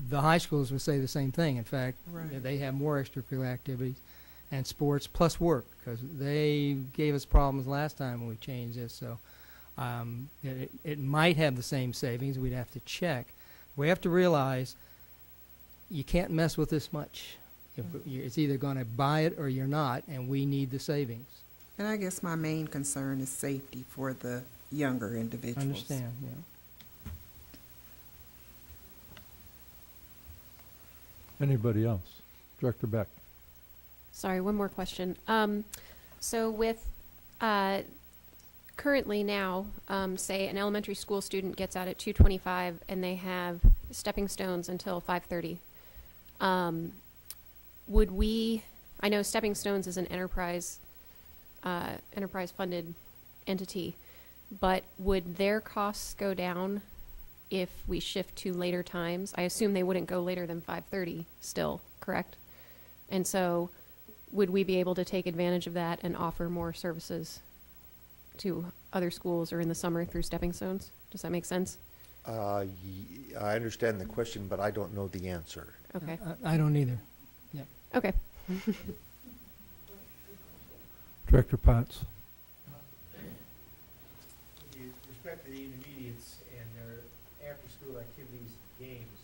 The high schools would say the same thing. In fact, Right. they have more extracurricular activities and sports plus work, because they gave us problems last time when we changed this. So it might have the same savings. We'd have to check. We have to realize you can't mess with this much. It's either going to buy it or you're not, and we need the savings. And I guess my main concern is safety for the younger individuals. Understand, yeah. Anybody else? Director Beck. Sorry, one more question. So with currently now, say an elementary school student gets out at 2:25 and they have stepping stones until 5:30. Would we? I know Stepping Stones is an enterprise funded entity, but would their costs go down if we shift to later times? I assume they wouldn't go later than 5:30 still, correct? And so would we be able to take advantage of that and offer more services to other schools or in the summer through Stepping Stones? Does that make sense? I understand the question, but I don't know the answer. Okay. I don't either. Yep. Okay. Director Potts. With respect to the intermediates and their after-school activities, games,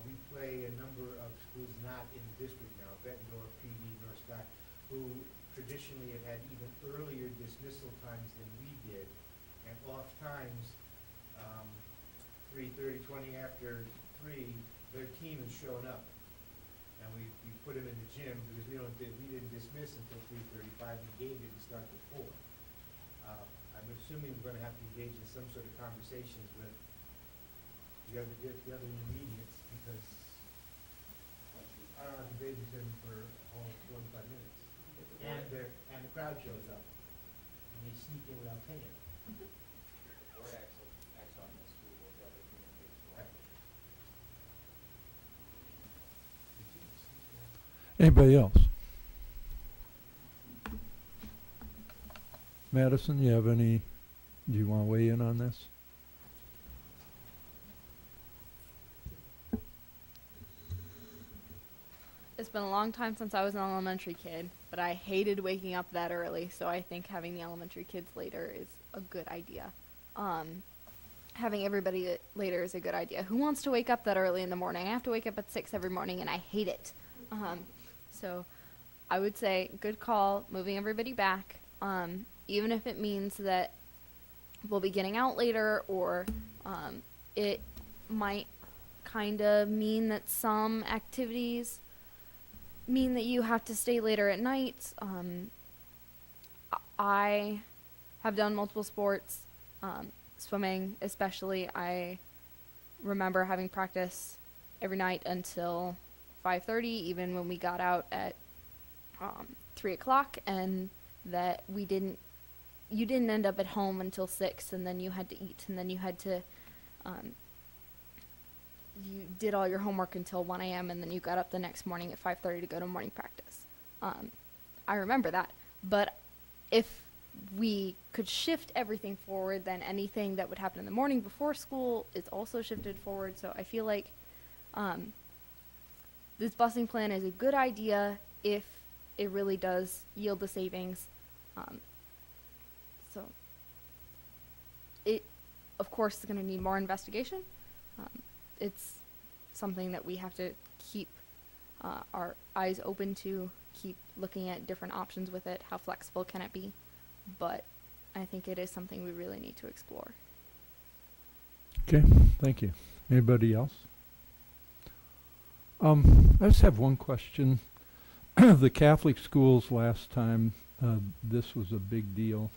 we play a number of schools not in the district now, Bettendorf, PD, North Scott, who traditionally have had even earlier dismissal times than we did, and oft times, 3:30, 20 after 3, their team has shown up. And we put them in the gym because we didn't dismiss until 3:35. The game didn't start before. I'm assuming we're going to have to engage in some sort of conversations with the other intermediates, because I don't have to babysit them for all 45 minutes, and the crowd shows up and they sneak in without paying. Anybody else? Madison, do you want to weigh in on this? It's been a long time since I was an elementary kid, but I hated waking up that early, so I think having the elementary kids later is a good idea. Having everybody later is a good idea. Who wants to wake up that early in the morning? I have to wake up at 6 every morning, and I hate it. So I would say good call, moving everybody back, even if it means that we'll be getting out later, or it might kind of mean that some activities mean that you have to stay later at night. I have done multiple sports, swimming especially. I remember having practice every night until 5:30, even when we got out at 3 o'clock, and that you didn't end up at home until 6, and then you had to eat, and then you had to you did all your homework until 1 a.m. and then you got up the next morning at 5:30 to go to morning practice. I remember that. But if we could shift everything forward, then anything that would happen in the morning before school is also shifted forward. So I feel like this busing plan is a good idea if it really does yield the savings. So it, of course, is going to need more investigation. It's something that we have to keep our eyes open to, keep looking at different options with it. How flexible can it be? But I think it is something we really need to explore. Okay, thank you. Anybody else? I just have one question. the Catholic schools last time, this was a big deal.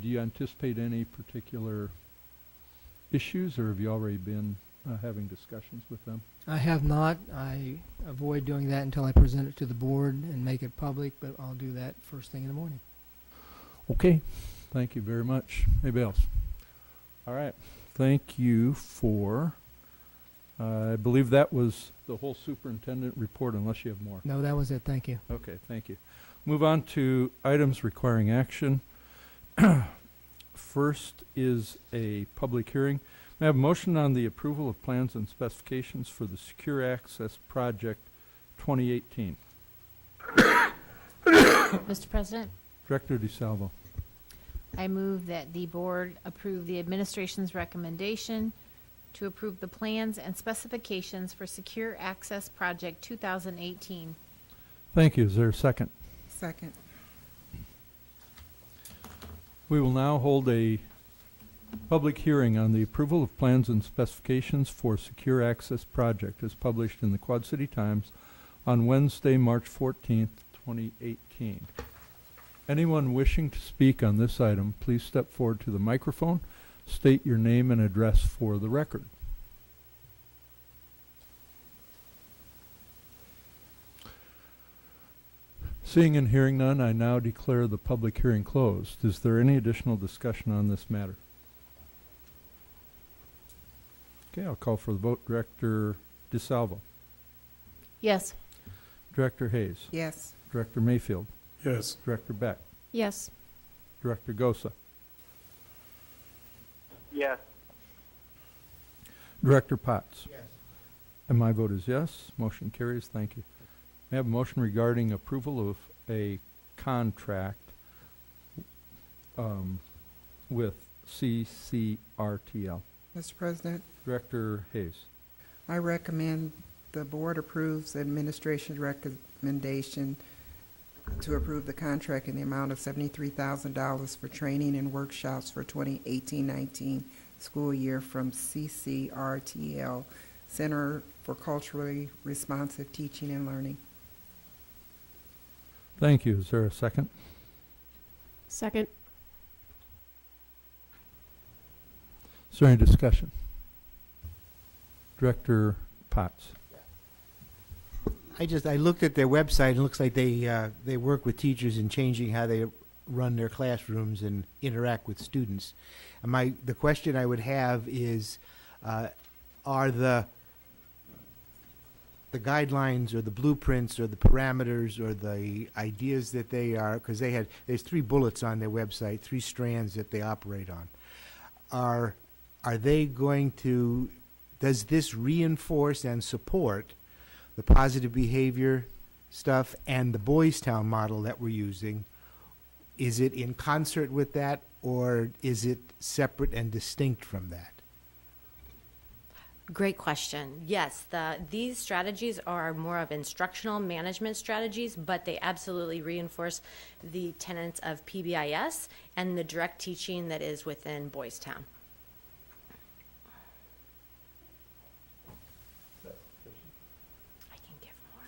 Do you anticipate any particular issues, or have you already been having discussions with them? I have not. I avoid doing that until I present it to the board and make it public, but I'll do that first thing in the morning. Okay, thank you very much. Anybody else? All right, thank you for, I believe that was the whole superintendent report, unless you have more. No, that was it. Thank you. Okay, thank you. Move on to items requiring action. First is a public hearing. May I have a motion on the approval of plans and specifications for the Secure Access Project 2018? Mr. President, Director DeSalvo. I move that the board approve the administration's recommendation to approve the plans and specifications for Secure Access Project 2018. Thank you. Is there a second? Second. We will now hold a public hearing on the approval of plans and specifications for Secure Access Project as published in the Quad City Times on Wednesday, March 14th, 2018. Anyone wishing to speak on this item, please step forward to the microphone, state your name and address for the record. Seeing and hearing none, I now declare the public hearing closed. Is there any additional discussion on this matter? Okay, I'll call for the vote. Director DeSalvo. Yes. Director Hayes. Yes. Director Mayfield. Yes. Director Beck. Yes. Director Gosa. Yes. Director Potts. Yes. And my vote is yes. Motion carries. Thank you. May I have a motion regarding approval of a contract with CCRTL? Mr. President, Director Hayes. I recommend the board approves administration's recommendation to approve the contract in the amount of $73,000 for training and workshops for 2018-19 school year from CCRTL, Center for Culturally Responsive Teaching and Learning. Thank you. Is there a second? Second. Is there any discussion? Director Potts. I looked at their website, and it looks like they work with teachers in changing how they run their classrooms and interact with students. And the question I would have is, are the guidelines or the blueprints or the parameters or the ideas that they are, because there's 3 bullets on their website, 3 strands that they operate on. Are they going to, does this reinforce and support the positive behavior stuff and the Boys Town model that we're using? Is it in concert with that, or is it separate and distinct from that? Great question. Yes, these strategies are more of instructional management strategies, but they absolutely reinforce the tenets of PBIS and the direct teaching that is within Boys Town. I can give more.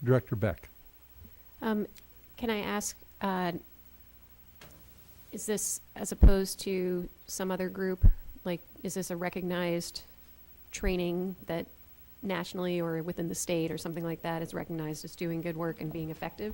Director Beck. Can I ask, is this as opposed to some other group? Like, is this a recognized training that nationally or within the state or something like that is recognized as doing good work and being effective?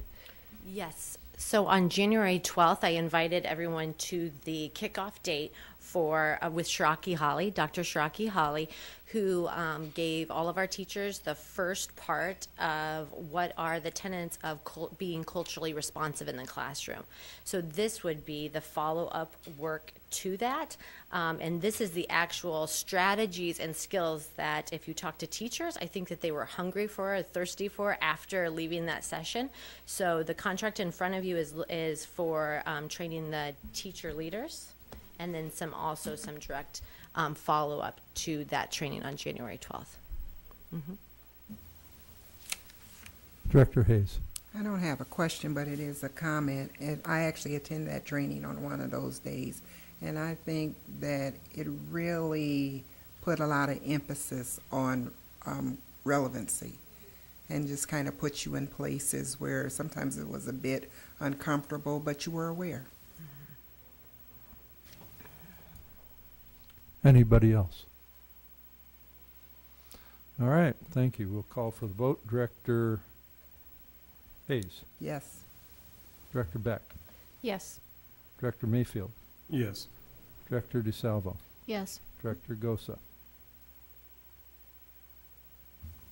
Yes. So on January 12th, I invited everyone to the kickoff date for with Sharpen Holly, Dr. Sharpen Holly, who gave all of our teachers the first part of what are the tenets of being culturally responsive in the classroom. So this would be the follow-up work to that. And this is the actual strategies and skills that if you talk to teachers, I think that they were hungry for or thirsty for after leaving that session. So the contract in front of you is for training the teacher leaders, and then some direct follow-up to that training on January 12th. Mm-hmm. Director Hayes. I don't have a question, but it is a comment. And I actually attended that training on one of those days, and I think that it really put a lot of emphasis on relevancy, and just kind of put you in places where sometimes it was a bit uncomfortable, but you were aware. Anybody else? All right, thank you. We'll call for the vote. Director Hayes. Yes. Director Beck. Yes. Director Mayfield. Yes. Director DeSalvo. Yes. Director Gosa.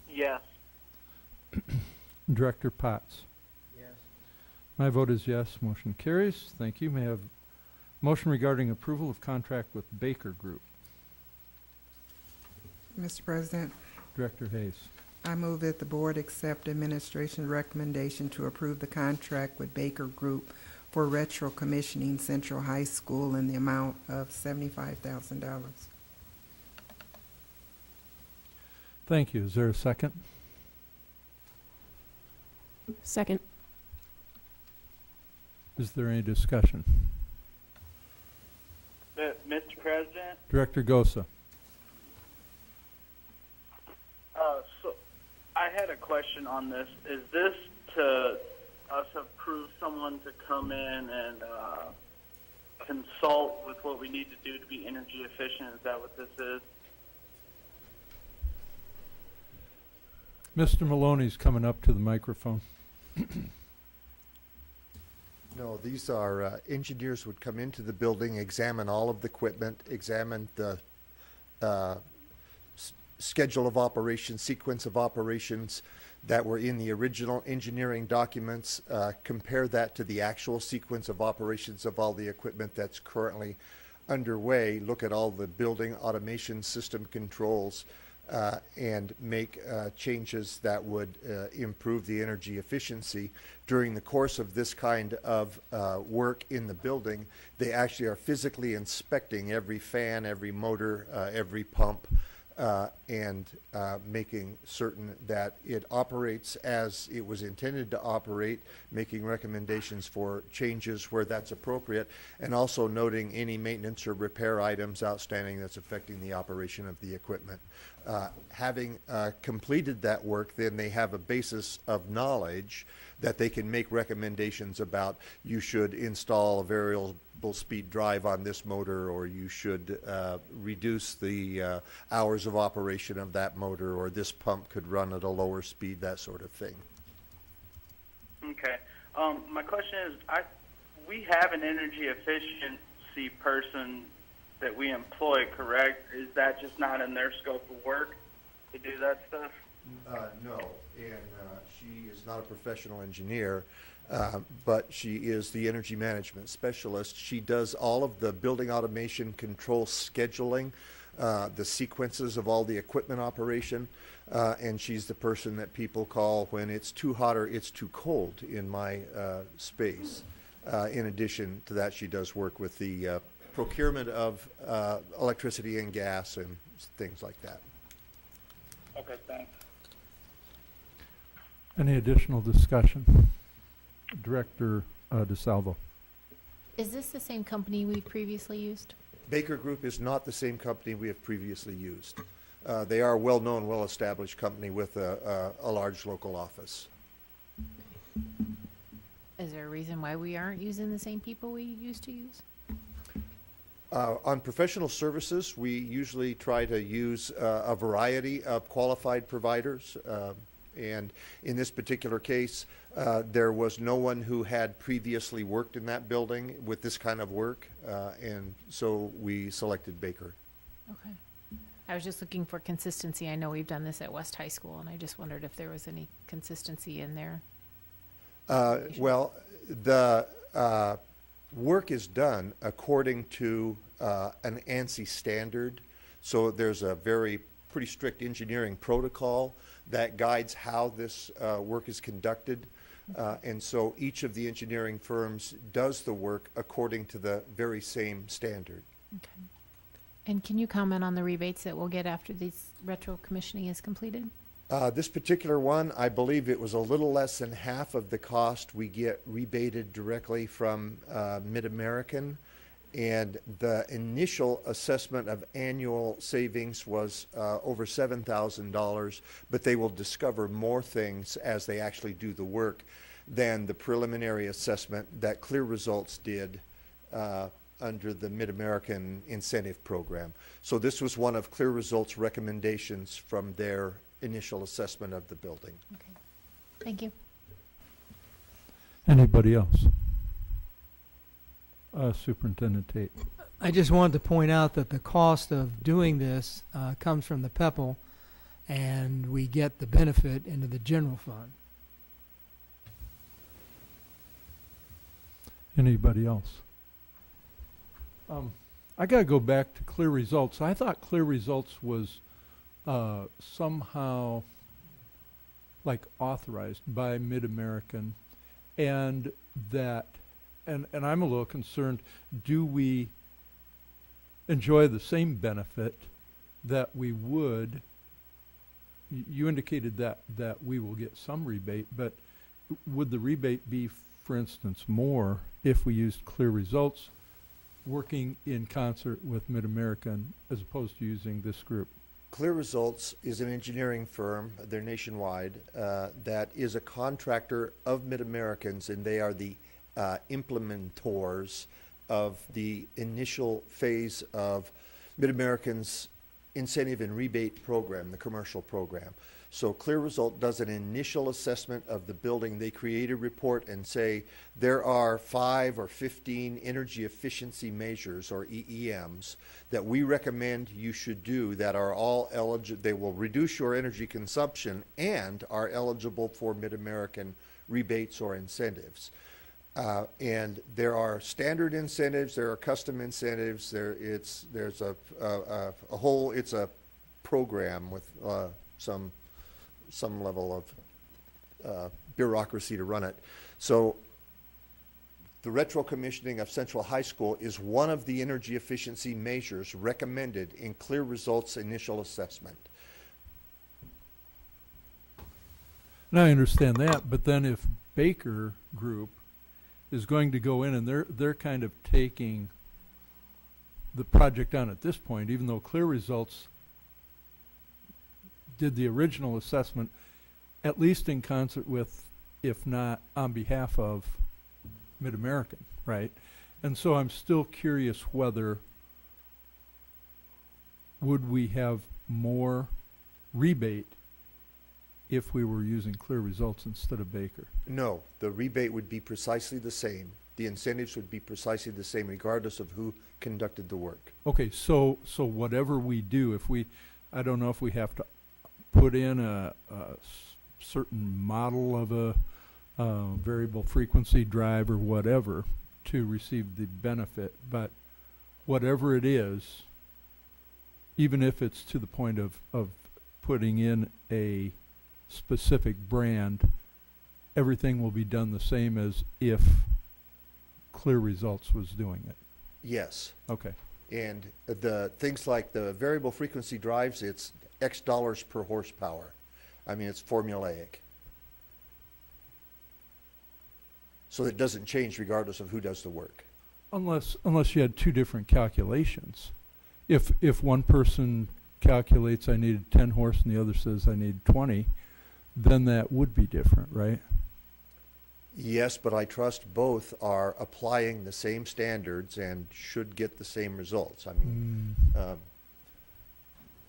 Yes. Director Potts. Yes. My vote is yes. Motion carries. Thank you. May I have motion regarding approval of contract with Baker Group. Mr. President, Director Hayes. I move that the board accept administration's recommendation to approve the contract with Baker Group for retro commissioning Central High School in the amount of $75,000. Thank you. Is there a second? Second. Is there any discussion? Mr. President, Director Gosa. so I had a question on this. Is this to us approve someone to come in and consult with what we need to do to be energy efficient? Is that what this is? Mr. Maloney's coming up to the microphone. No, these are engineers would come into the building, examine all of the equipment, examine the schedule of operations, sequence of operations that were in the original engineering documents, compare that to the actual sequence of operations of all the equipment that's currently underway, look at all the building automation system controls, and make changes that would improve the energy efficiency. During the course of this kind of work in the building, they actually are physically inspecting every fan, every motor, every pump, and making certain that it operates as it was intended to operate, making recommendations for changes where that's appropriate, and also noting any maintenance or repair items outstanding that's affecting the operation of the equipment. Having completed that work, then they have a basis of knowledge that they can make recommendations about. You should install a variable speed drive on this motor, or you should reduce the hours of operation of that motor, or this pump could run at a lower speed, that sort of thing. Okay. My question is, we have an energy efficiency person that we employ, correct? Is that just not in their scope of work to do that stuff? No, and she is not a professional engineer, but she is the energy management specialist. She does all of the building automation control scheduling, the sequences of all the equipment operation, and she's the person that people call when it's too hot or it's too cold in my space. In addition to that, she does work with the procurement of electricity and gas and things like that. Okay, thanks. Any additional discussion? Director DeSalvo. Is this the same company we've previously used? Baker Group is not the same company we have previously used. They are a well-known, well-established company with a large local office. Is there a reason why we aren't using the same people we used to use? On professional services, we usually try to use a variety of qualified providers. And in this particular case, there was no one who had previously worked in that building with this kind of work, and so we selected Baker. Okay. I was just looking for consistency. I know we've done this at West High School, and I just wondered if there was any consistency in there. Well, the work is done according to an ANSI standard, so there's a pretty strict engineering protocol that guides how this work is conducted. And so each of the engineering firms does the work according to the very same standard. Okay. And can you comment on the rebates that we'll get after this retro commissioning is completed? This particular one, I believe it was a little less than half of the cost we get rebated directly from Mid-American. And the initial assessment of annual savings was over $7,000, but they will discover more things as they actually do the work than the preliminary assessment that Clear Results did under the Mid-American Incentive Program. So this was one of Clear Results' recommendations from their initial assessment of the building. Okay. Thank you. Anybody else? Superintendent Tate. I just wanted to point out that the cost of doing this comes from the PEPAL, and we get the benefit into the general fund. Anybody else? I got to go back to Clear Results. I thought Clear Results was somehow like authorized by Mid-American, and that, and I'm a little concerned, do we enjoy the same benefit that we would, you indicated that we will get some rebate, but would the rebate be, for instance, more if we used Clear Results working in concert with Mid-American as opposed to using this group? Clear Results is an engineering firm, they're nationwide, that is a contractor of Mid-Americans, and they are the implementors of the initial phase of Mid-American's incentive and rebate program, the commercial program. So Clear Result does an initial assessment of the building. They create a report and say there are 5 or 15 energy efficiency measures, or EEMs, that we recommend you should do that are all eligible. They will reduce your energy consumption and are eligible for Mid-American rebates or incentives. And there are standard incentives, there are custom incentives, there's a whole, it's a program with some level of bureaucracy to run it. So the retro-commissioning of Central High School is one of the energy efficiency measures recommended in Clear Results' initial assessment. Now I understand that, but then if Baker Group is going to go in and they're kind of taking the project on at this point, even though Clear Results did the original assessment, at least in concert with, if not on behalf of, Mid-American, right? And so I'm still curious whether would we have more rebate if we were using Clear Results instead of Baker? No, the rebate would be precisely the same. The incentives would be precisely the same regardless of who conducted the work. Okay, so whatever we do, if we, I don't know if we have to put in a certain model of a variable frequency drive or whatever to receive the benefit, but whatever it is, even if it's to the point of putting in a specific brand, everything will be done the same as if Clear Results was doing it. Yes. Okay. And the things like the variable frequency drives, it's X dollars per horsepower. I mean, it's formulaic. So it doesn't change regardless of who does the work. Unless you had two different calculations. If one person calculates I needed 10 horse and the other says I need 20, then that would be different, right? Yes, but I trust both are applying the same standards and should get the same results. I mean,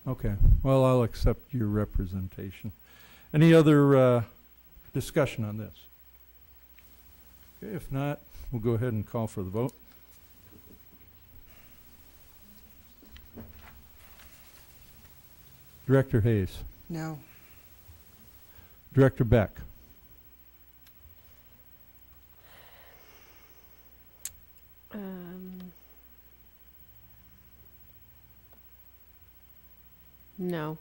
okay. Well, I'll accept your representation. Any other discussion on this? Okay, if not, we'll go ahead and call for the vote. Director Hayes. No. Director Beck. No.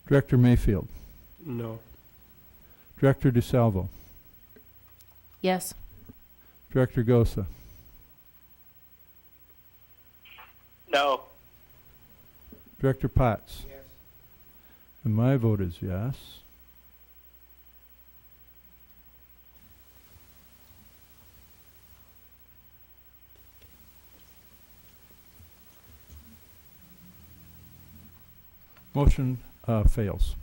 Director Mayfield. No. Director DeSalvo. Yes. Director Gosa. No. Director Potts. Yes. And my vote is yes. Motion fails.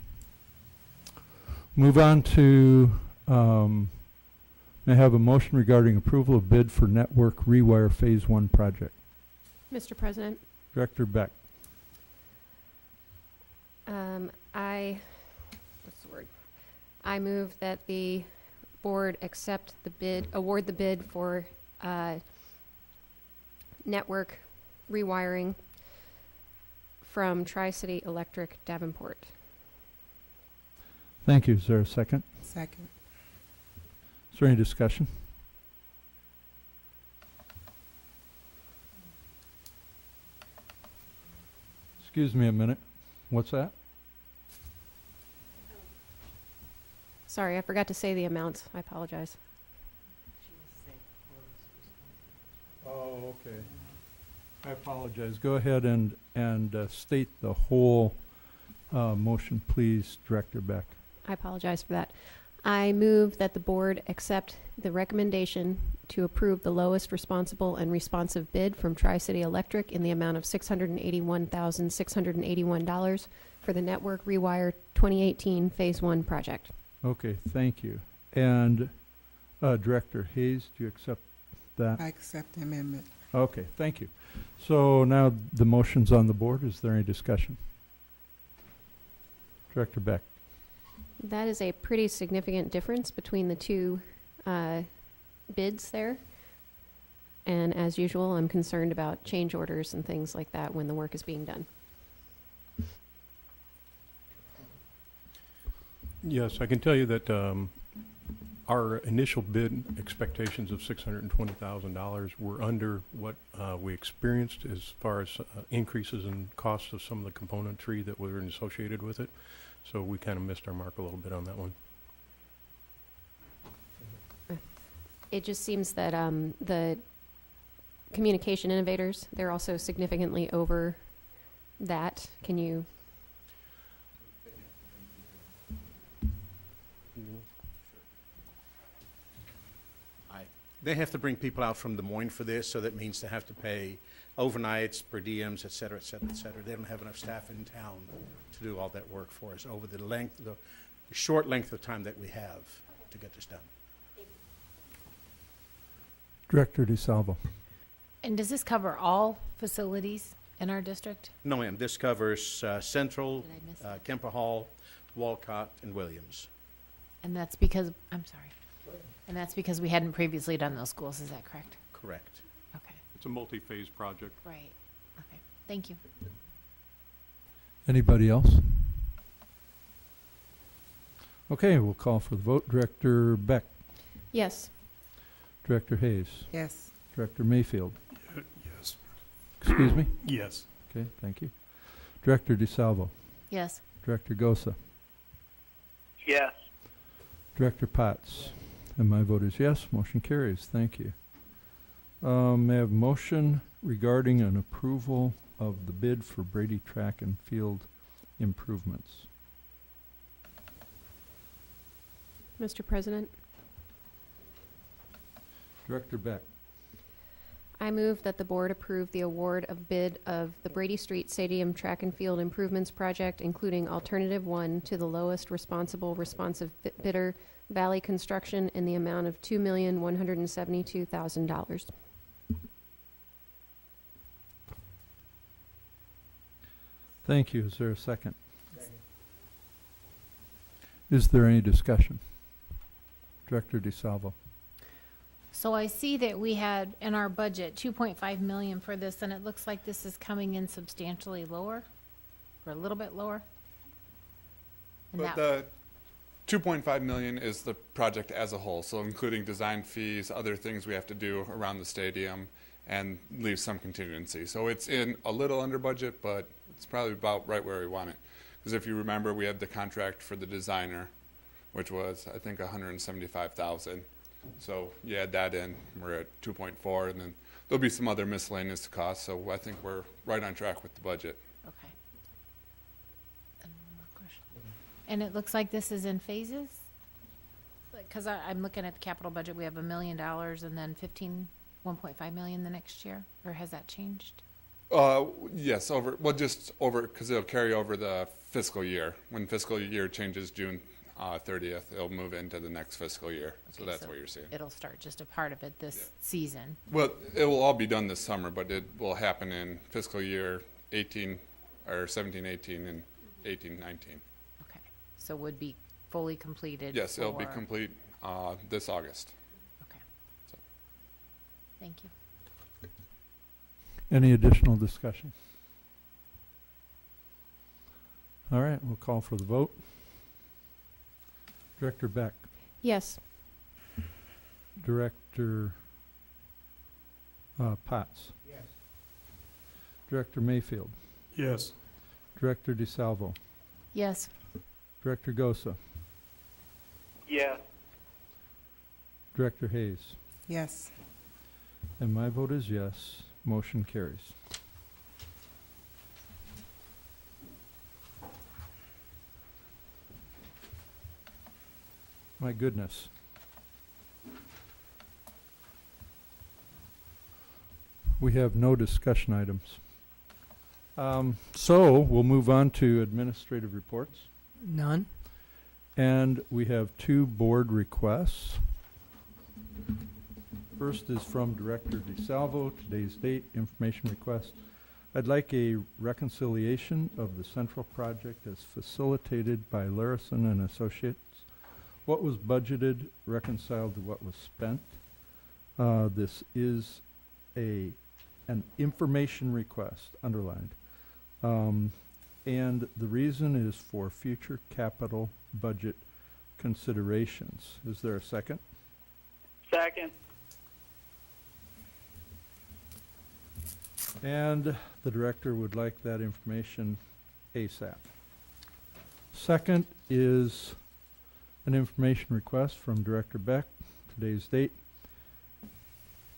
Move on to, may I have a motion regarding approval of bid for Network Rewire Phase 1 project? Mr. President, Director Beck. I move that the board accept the bid, award the bid for network rewiring from Tri-City Electric Davenport. Thank you. Is there a second? Second. Is there any discussion? Excuse me a minute. What's that? Sorry, I forgot to say the amount. I apologize. Oh, okay. I apologize. Go ahead and state the whole motion, please, Director Beck. I apologize for that. I move that the board accept the recommendation to approve the lowest responsible and responsive bid from Tri-City Electric in the amount of $681,681 for the Network Rewire 2018 Phase 1 project. Okay, thank you. And Director Hayes, do you accept that? I accept the amendment. Okay, thank you. So now the motion's on the board. Is there any discussion? Director Beck. That is a pretty significant difference between the two bids there. And as usual, I'm concerned about change orders and things like that when the work is being done. Yes, I can tell you that our initial bid expectations of $620,000 were under what we experienced as far as increases in costs of some of the componentry that were associated with it. So we kind of missed our mark a little bit on that one. It just seems that the communication innovators, they're also significantly over that. Can you? They have to bring people out from Des Moines for this, so that means they have to pay overnights, per diems, et cetera, et cetera, et cetera. They don't have enough staff in town to do all that work for us over the short length of time that we have to get this done. Director DeSalvo. And does this cover all facilities in our district? No, ma'am. This covers Central, Kemper Hall, Walcott, and Williams. And that's because, I'm sorry. And that's because we hadn't previously done those schools, is that correct? Correct. Okay. It's a multi-phase project. Right. Okay. Thank you. Anybody else? Okay, we'll call for the vote. Director Beck. Yes. Director Hayes. Yes. Director Mayfield. Yes. Excuse me? Yes. Okay, thank you. Director DeSalvo. Yes. Director Gosa. Yes. Director Potts. And my vote is yes. Motion carries. Thank you. May I have a motion regarding an approval of the bid for Brady track and field improvements? Mr. President, Director Beck. I move that the board approve the award of bid of the Brady Street Stadium Track and Field Improvements Project, including Alternative 1 to the lowest responsive bidder, Valley Construction, in the amount of $2,172,000. Thank you. Is there a second? Is there any discussion? Director DeSalvo. So I see that we had in our budget 2.5 million for this, and it looks like this is coming in substantially lower, or a little bit lower. And But the 2.5 million is the project as a whole, so including design fees, other things we have to do around the stadium, and leave some contingency. So it's in a little under budget, but it's probably about right where we want it. Because if you remember, we had the contract for the designer, which was, I think, 175,000. So you add that in, we're at 2.4, and then there'll be some other miscellaneous costs. So I think we're right on track with the budget. Okay. And one more question. And it looks like this is in phases? Because I'm looking at the capital budget, we have $1 million and then 1.5 million the next year, or has that changed? Yes, just over, because it'll carry over the fiscal year. When fiscal year changes June 30th, it'll move into the next fiscal year. So Okay, that's what you're seeing. It'll start just a part of it this season. Well, it will all be done this summer, but it will happen in fiscal year 18, or 17, 18, and 18, 19. Okay, so would be fully completed. Yes, it'll be for- complete this August. Okay. Thank you. Any additional discussion? All right, we'll call for the vote. Director Beck, Yes. Director Potts. Yes. Director Mayfield, Yes. Director DeSalvo, Yes. Director Gosa, Yes. Director Hayes, Yes. and my vote is yes. Motion carries. My goodness. We have no discussion items. So we'll move on to administrative reports. None. And we have 2 board requests. First is from Director DeSalvo, today's date, information request. I'd like a reconciliation of the central project as facilitated by Larison and Associates. What was budgeted reconciled to what was spent. This is an information request, underlined. And the reason is for future capital budget considerations. Is there a second? Second. And the director would like that information ASAP. Second is an information request from Director Beck, today's date.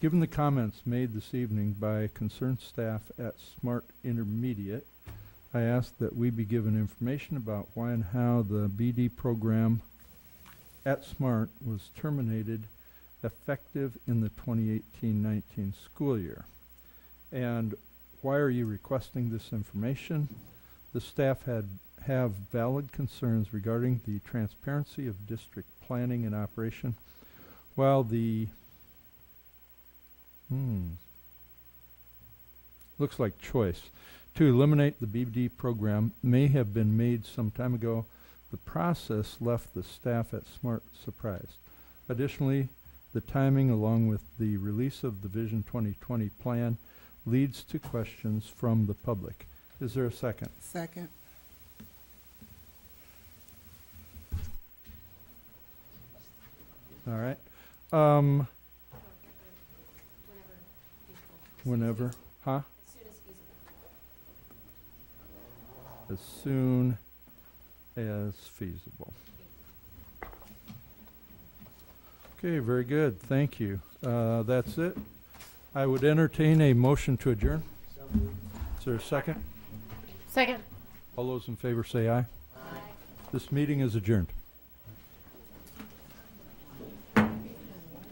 Given the comments made this evening by concerned staff at Smart Intermediate, I ask that we be given information about why and how the BD program at Smart was terminated effective in the 2018-19 school year. And why are you requesting this information? The staff have valid concerns regarding the transparency of district planning and operation, while the looks like choice to eliminate the BD program may have been made some time ago. The process left the staff at Smart surprised. Additionally, the timing along with the release of the Vision 2020 plan leads to questions from the public. Is there a second? Second. All right. Whenever, huh? As soon as feasible. Okay, very good. Thank you. That's it. I would entertain a motion to adjourn. Is there a second? Second. All those in favor say aye. Aye. This meeting is adjourned.